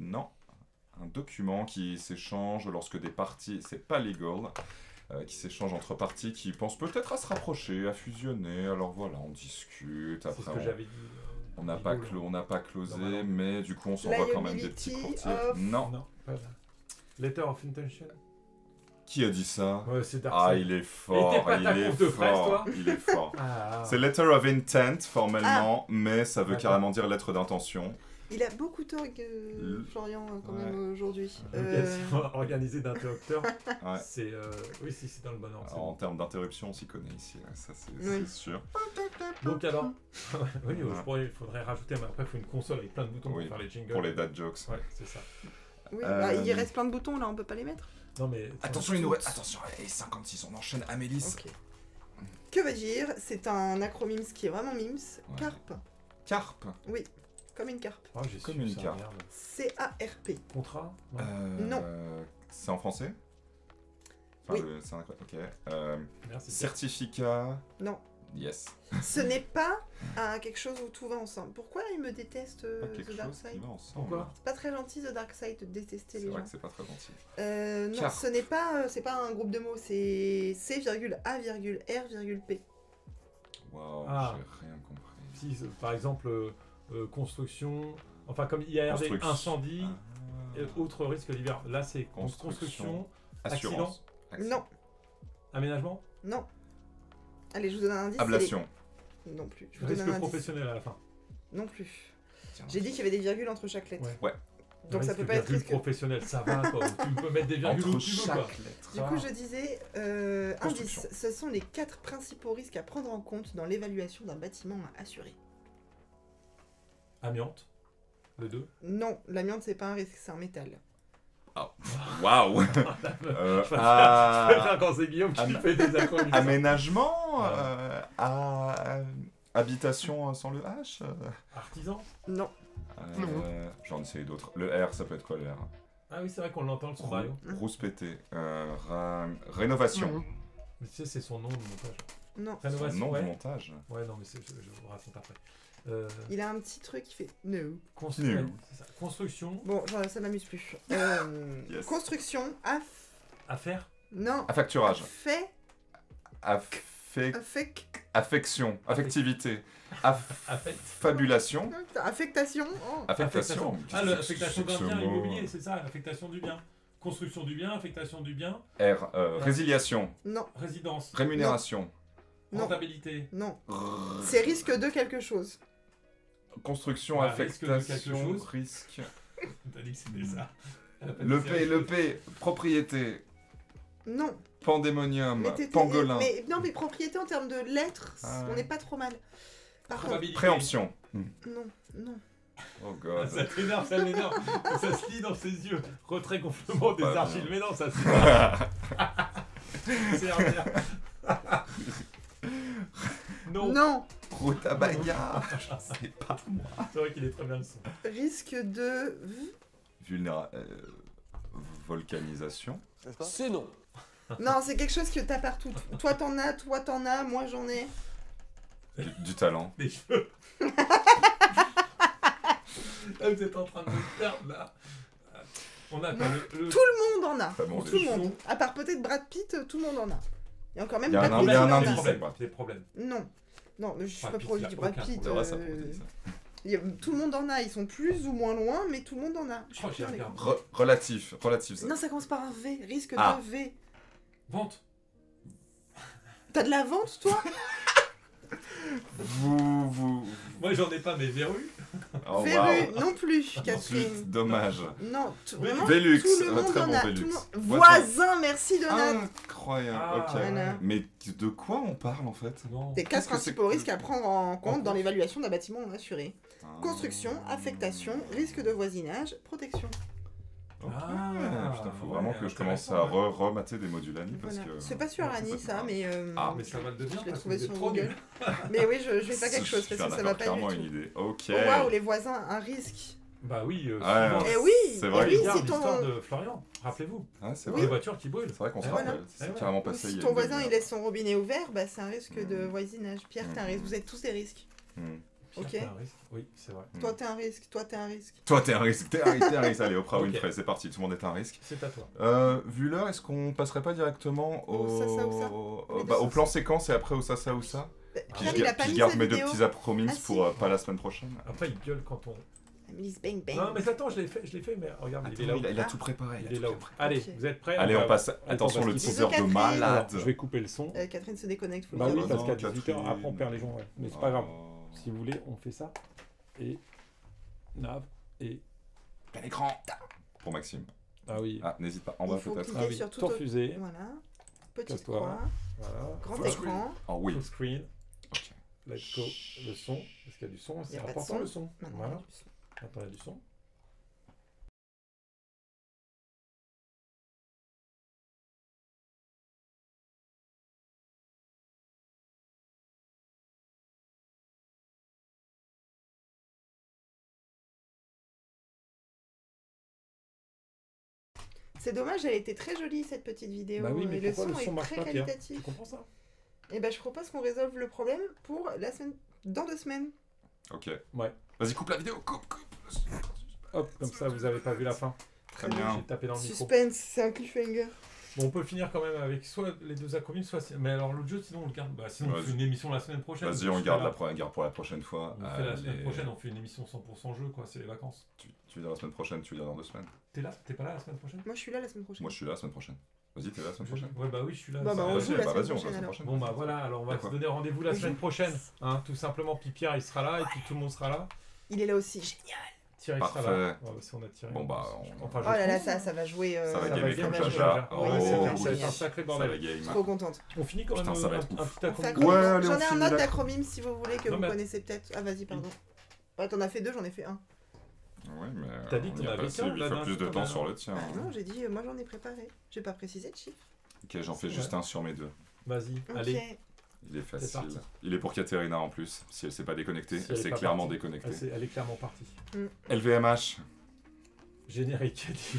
Non. Un document qui s'échange lorsque des parties. C'est pas legal. Qui s'échange entre parties qui pensent peut-être à se rapprocher, à fusionner. Alors voilà, on discute. C'est ce Après, que j'avais dit. on n'a pas, legal. on n'a pas closé, Non, bah non. mais du coup, on s'envoie quand même des petits Liability courtiers. of- Non. Non, pas ça. Letter of intention. Qui a dit ça? Ouais, c'est Dark Ah, Side. il est fort, Et t'es pas il ta est conf de presse, fort, toi il est fort. Ah, C'est letter of intent formellement, mais ça veut D'accord. carrément dire lettre d'intention. Il a beaucoup tort, Florian, quand même, aujourd'hui. L'occasion organisée d'interrupteurs. Ouais. C'est oui, si c'est dans le bon ordre. c'est Alors, en bon. termes d'interruption, on s'y connaît ici, ouais, ça c'est Oui. sûr. Donc alors, oui, Ouais. il faudrait rajouter, mais après il faut une console avec plein de boutons Oui, pour faire les jingles. Pour les dad jokes. Ouais, c'est ça. Oui, bah, il Euh, reste plein de boutons, là, on peut pas les mettre. Non mais Attention, il nous reste. Attention, allez, 56, on enchaîne Amélis. Ok. Que veut dire? C'est un acronyme qui est vraiment mims. Ouais. Carpe. Carpe. Comme une carpe. Ah, j'ai Comme su une ça, carte. merde. C-A-R-P. Contrat. Ouais. Non. C'est en français? Enfin, Oui. c'est un... Ok. Merci. Certificat. Non. Yes. Ce n'est pas quelque chose où tout va ensemble. Pourquoi il me déteste, Pas The quelque Dark chose qui Side? va ensemble. Pourquoi? C'est pas très gentil, The Dark Side, de détester C'est les vrai gens. que c'est pas très gentil. Non, Carpe. ce n'est pas, c'est pas un groupe de mots, c'est C,A,R,P. Waouh, Ah. j'ai rien compris. Si, par exemple, construction, enfin comme IARD, Construction. incendie, Ah. et autres risques divers. Là, c'est construction, Assurance. Non, aménagement, non. Allez, je vous donne un indice. Ablation. c'est les- Non plus. Je vous donne risque un indice. professionnel à la fin. Non plus. Tiens, J'ai dit qu'il y avait des virgules entre chaque lettre. Ouais. Ouais. Donc ça Risque peut pas être virgule risque. professionnel, ça va quoi. Tu peux mettre des virgules où Entre tu veux quoi. chaque lettre. Du coup, je disais, Construction. indice, ce sont les 4 principaux risques à prendre en compte dans l'évaluation d'un bâtiment à assurer. Amiante, le 2. Non, l'amiante, c'est pas un risque, c'est un métal. Waouh. Je préfère quand c'est Guillaume qui Am- fait des acronymes. Aménagement. Ouais. Habitation sans le H. Artisan. Non. J'en essayé d'autres. Le R, ça peut être quoi le R? Ah oui, c'est vrai qu'on l'entend le son Mario. Rouspété. Rénovation. Mais tu sais, c'est son nom de montage. Non. Rénovation, Nom ouais. de montage. Ouais, non, mais je vous raconte après. Il a un petit truc qui fait no. Construction. C'est ça. Construction. Bon, ça m'amuse plus. Yes. Construction, Affaire. non. Affacturage. Affection. Affectivité. Affect. Fabulation. Affectation. Oh. Affectation. Ah, l'affectation Qu'est-ce d'un que bien ce mot immobilier, c'est ça, l'affectation du bien. Construction du bien, affectation du bien, R. Résiliation. Non, résidence, Rémunération. non, rentabilité. non. C'est risque de quelque chose. Construction, Bah, risque de quelque affectation, chose. risque. T'as dit que c'était ça. Le P. Propriété. Non. Pandémonium. Mais Pangolin. non, mais propriété en termes de lettres, Ah. on n'est pas trop mal. Par contre, Probabilité. Préemption. non, non. Oh Ah, god. ça t'énerve, ça m'énerve. Ça se lit dans ses yeux. Retrait gonflement des Pas archives. bien. Mais non, ça c'est RDR. Non. Non. Rotabaya. C'est pas moi. C'est vrai qu'il est très bien le son. Risque de... Volcanisation. C'est non. Non, c'est quelque chose que t'as partout. Toi t'en as, moi j'en ai. Du talent. Des cheveux. Là, vous êtes en train de me perdre, là. On a quoi, Tout le monde en a. Pas bon, Tout le monde. À part peut-être Brad Pitt, tout le monde en a. Il y a encore même Il y a Brad un Pitt il y a un qui en indice, a. c'est problèmes. Des problèmes. Non. Non, mais je suis Brad pas Pitt, pro, je il a dis Brad aucun Pitt. On verra ça pour dire ça. Tout le monde en a, ils sont plus ou moins loin, mais tout le monde en a. Je suis Oh, j'ai plus regardé. Relatif. Ça. Non, ça commence par un V. Risque Ah. de V. Vente. T'as de la vente, toi? Vous. Moi, j'en ai pas, mais verrues. Oh, Verru, wow. non plus, Catherine. Ensuite, dommage. Non, Velux. vraiment, Velux, tout le monde très en bon a. Velux. Tout le monde- Voisin. Voisin, merci Donat. Incroyable. Ah, ok. voilà. Mais de quoi on parle en fait? Non. Des Qu'est-ce quatre que c'est principaux que- risques à prendre en compte dans compte. l'évaluation d'un bâtiment non assuré. Construction, affectation, risque de voisinage, protection. Ok. Ah, Putain, faut ouais, vraiment que je commence à intéressant, remater des modules Annie parce Voilà. que. C'est pas sur Annie ça, mais... Ah, mais ça va le devenir je l'ai parce que trouvé vous êtes sur trop Google. nuls. Mais oui, je vais faire quelque chose parce que ça va pas clairement du une tout. idée. Ok. Oh, waouh, les voisins, un risque. Bah oui, Ouais, suivant- Eh oui, c'est eh vrai. oui, Regarde si ton... l'histoire de Florian, rappelez-vous. Ah, c'est Oui. Les vrai. voitures qui brûlent. C'est vrai qu'on se Voilà. rappelle. C'est Eh ouais. carrément Ou passé. il y si a ton une voisin il demi-heure. laisse son robinet ouvert, bah c'est un risque de voisinage. Pierre, t'es un risque. Vous êtes tous des risques. Hmm. Ok. C'est un risque. Oui, c'est vrai. Toi, t'es un risque. Toi, t'es un risque. Toi, t'es un risque. T'es un risque. Allez, Oprah Ok. Winfrey, c'est parti. Tout le monde est un risque. C'est à toi. Vu l'heure, est-ce qu'on passerait pas directement Au Sasa ou ça au plan séquence et après au Sasa ou ça? Bah, Puis Pierre, je, il a garde- pas puis je mis garde sa mes deux vidéo. petits appromis Ah, si. pour pas la semaine prochaine. Après, il gueule quand on. Amélie Bang Bang. Non, mais attends, je l'ai fait, mais regarde, il est là-haut. il a tout préparé. Il est là-haut. Allez, Ok. vous êtes prêts? Allez, on va- passe. Attends, Attention, parce le qu'il faut- teaser de Catherine. malade. Je vais couper le son. Catherine se déconnecte. Faut Bah le oui, dire. parce non, qu'à 18h, Catherine. après, on perd les gens. Ouais. Mais c'est pas grave. Si vous voulez, on fait ça. Et. Nav. Et. Plein écran. Pour Maxime. Ah oui. Ah, n'hésite pas. En bas Il faut peut-être. cliquer Ah oui. sur tout Tour au- fusée. Voilà. Petite Casse-toi. croix. Voilà. Grand Full screen. écran. Oh oui. Full screen. Ok. Let's go. Le son. Est-ce qu'il y a du son? Il y C'est a pas de important son. le son. Maintenant, Voilà. il y a du son. Attends, il y a du son. C'est dommage, elle était très jolie cette petite vidéo. Bah oui, mais et le pourquoi son le son est marche très pas, Pierre? qualitatif. Tu comprends ça? Et ben je propose qu'on résolve le problème pour la semaine, dans 2 semaines. Ok. Ouais. Vas-y, coupe la vidéo. Coupe. Hop, comme ça, vous avez pas vu la fin. Très bien. J'ai tapé dans le micro. Suspense, c'est un cliffhanger. Bon, on peut finir quand même avec soit les deux acronymes, soit. Mais alors l'autre jeu, sinon on le garde. Bah, sinon on Vas-y. fait une émission la semaine prochaine. Vas-y, Je on suis garde là. garde pour la prochaine fois. On fait la semaine Allez. prochaine, on fait une émission 100% jeu, quoi. C'est les vacances. Tu veux dire la semaine prochaine, tu veux dire dans 2 semaines. T'es là? T'es pas là la semaine prochaine? Moi je suis là la semaine prochaine. Moi, je suis là la semaine prochaine. Vas-y, t'es là la semaine prochaine. Ouais, bah oui, je suis là. Bah, ça bah, va. on Vas-y, joue la bah, semaine vas-y, on prochaine, fait la semaine alors. prochaine. Bon bah voilà, alors on va se D'accord. donner rendez-vous la semaine prochaine, hein, tout simplement. Puis Pierre il sera là et puis tout le monde sera là. Il est là aussi, génial. Thierry Parfait. sera là. Ouais, si on a tiré. Bon, bah, Enfin, Oh là là, pense. ça va jouer. Ça va Ça gamer va comme gamer Jaja. comme Oui, Jaja. c'est Ouais, bien, ça va être un génial. sacré Ça va bordel. game. Trop contente. On finit quand même Putain, ça va être un ouf. petit On fait acronyme. Ouais, allez, J'en on ai un finit autre la- d'acronyme si vous voulez que Non, vous mais- connaissez peut-être. Ah vas-y, pardon. Ouais, t'en as fait 2, j'en ai fait 1. Ouais, mais. T'as dit que on y t'en a avais passé qu'un, 8 là, fois d'un plus de coup, temps t'en as sur un. le tien. Ah non, j'ai dit, moi j'en ai préparé. J'ai pas précisé de chiffre. Ok, j'en fais juste Ouais. un sur mes 2. Vas-y, Ok. allez. Il est facile. parti. Il est pour Katerina en plus. Si elle s'est pas déconnectée, Si elle elle est s'est pas clairement partie. déconnectée. Elle est clairement partie. LVMH. Générique, dit.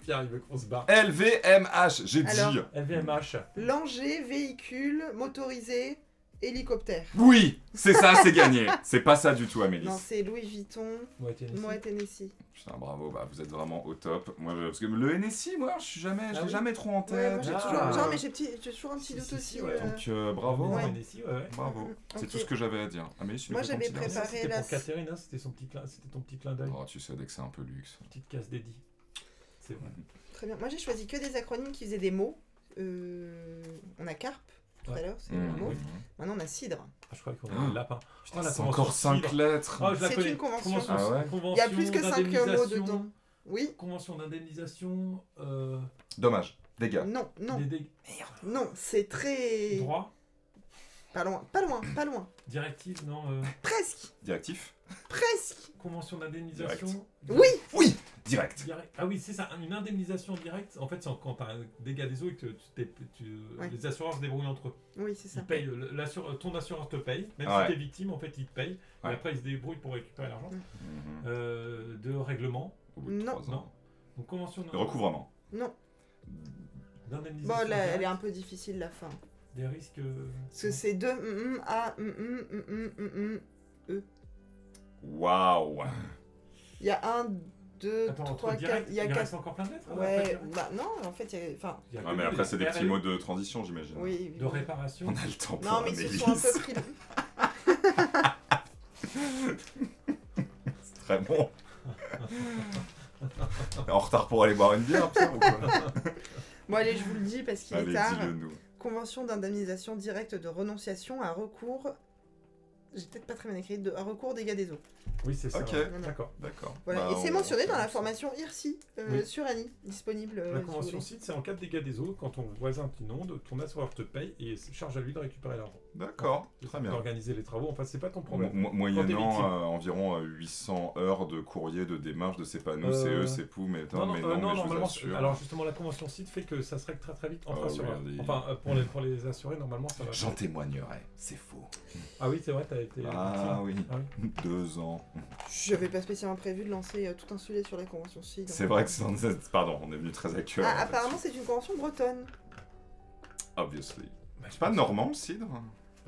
Pierre, il veut qu'on se barre. LVMH, j'ai Alors. dit. LVMH. Langer, véhicule, motorisé, hélicoptère. Oui, c'est ça, c'est gagné. C'est pas ça du tout, Amélie. Non, c'est Louis Vuitton, Ouais, t'es ici. Moet Hennessy. Putain, bravo, bah vous êtes vraiment au top. Moi, parce que le NSI, moi, je Ah l'ai oui. jamais trop en Ouais, tête. moi j'ai Ah. toujours. Genre, mais j'ai toujours un petit Si, doute si, aussi. si, ouais. Donc, bravo. Ouais. Ouais. Hennessy, ouais. Bravo. C'est Ok. tout ce que j'avais à dire. Amélie, tu nous Moi, fais ton j'avais petit dernier. préparé- C'était la- pour Catherine, hein, c'était ton petit clin d'œil. Oh, tu sais, dès que c'est un peu luxe. Petite case dédiée. C'est vrai. Très bien. Moi, j'ai choisi que des acronymes qui faisaient des mots. On a carpe tout à l'heure, c'est un mot. Oui. Maintenant, on a cidre. Ah, je croyais qu'on avait le lapin. Putain, la c'est convention encore 5 cidre. lettres. Ah, je la C'est connais. une convention. Ah ouais. Il y a plus que 5 mots dedans. Oui. Convention d'indemnisation. Dommage. Dégâts. Non, non. Des Non, c'est très... droits. Pas loin, pas loin, pas loin. Directive, non. Presque, Directif. presque. Convention d'indemnisation. Oui. Oui. Direct. Ah oui, c'est ça, une indemnisation directe. En fait, c'est quand tu as un dégât des eaux et que Ouais. les assureurs se débrouillent entre eux. Oui, c'est ça. Ils payent, ton assureur te paye, même Ouais. si tu es victime, en fait, il te paye. Ouais. Et après, ils se débrouillent pour récupérer l'argent. Mhm. De règlement. Au bout de Non. 3 Non. ans. Donc, convention De recouvrement. Non. d'indemnisation. Bon, là, elle est directe, un peu difficile, la fin. Des risques. Parce que c'est deux Waouh. Il y a 1, 2, Attends, 3, entre 4. direct, Il y a il 4. reste encore plein de lettres. Ouais, bah non, en fait, il y a. Enfin, Il y a Ouais, que mais deux, après, c'est des les petits RL, mots de transition, j'imagine. oui. de réparation. On a le temps pour Non, mais ils se sont un peu Amélis. pris. C'est très bon. En retard pour aller boire une bière, Pierre, ou quoi? Bon, allez, je vous le dis parce qu'il est Allez, tard. dis-le nous. Convention d'indemnisation directe de renonciation à recours. J'ai peut-être pas très bien écrit. À recours dégâts des eaux. Oui, c'est ça. Ok. ouais. Voilà. D'accord. D'accord. Voilà. Bah, Et c'est on- mentionné dans la formation IRSI Oui. sur Annie, disponible. La si vous convention voulez. site, c'est en cas de dégâts des eaux, quand ton voisin t'inonde, ton assureur te paye et charge à lui de récupérer l'argent. D'accord, très bien. D'organiser les travaux, enfin c'est pas ton problème. Moyennant victime. environ 800 heures de courrier, de démarche, de c'est pas nous, c'est eux, c'est pou, mais Non, non, mais je normalement, vous assure. alors justement la convention site fait que ça se règle très très vite entre Ah, assureurs. oui, Enfin pour les assurés normalement ça va. J'en témoignerai, c'est faux. Ah oui c'est vrai t'as été. Ah oui, Ah oui. 2 ans. Je n'avais pas spécialement prévu de lancer tout un sujet sur la convention CID. C'est vrai que pardon, on est venu très actuel. Ah, apparemment, c'est une convention bretonne. Obviously. Bah, C'est pas normand le cidre?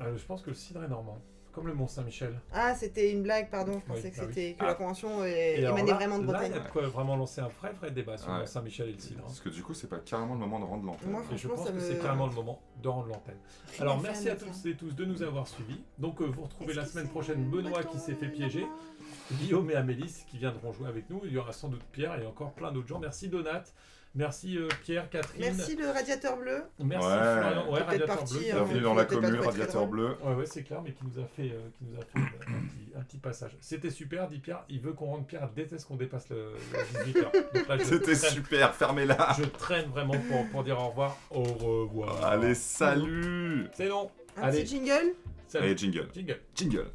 Je pense que le cidre est normand, comme le Mont Saint-Michel. Ah, c'était une blague, pardon. Je Oui, pensais que bah oui. c'était que Ah. la convention Et alors émanait là- vraiment de Là Bretagne. il y a de quoi vraiment lancer un vrai débat sur le Ouais. Mont Saint-Michel et le cidre. hein. Parce que du coup, c'est pas carrément le moment de rendre l'antenne. Moi, Et je franchement, pense ça que me. c'est carrément le moment de rendre l'antenne. Rien Alors à faire, merci à Nathan. tous et tous de nous avoir suivis. Donc vous retrouvez Est-ce la que semaine c'est prochaine Benoît qui s'est fait piéger, Guillaume et Amélis qui viendront jouer avec nous. Il y aura sans doute Pierre et encore plein d'autres gens. Merci Donat, merci Pierre, Catherine, Merci le radiateur bleu. merci Ouais. Florian, Peut-être radiateur parti, bleu. hein. Bienvenue dans la Peut-être pas commune, très, très radiateur drôle. bleu. Ouais, c'est clair, mais qui nous a fait un petit passage. C'était super, dit Pierre. Il veut qu'on rende Pierre déteste qu'on dépasse le 18h. Donc là, C'était super, fermez-la. je traîne vraiment pour dire au revoir. Au revoir. Allez, salut. C'est long. Un Allez, petit jingle. salut. Allez, jingle. Jingle. Jingle.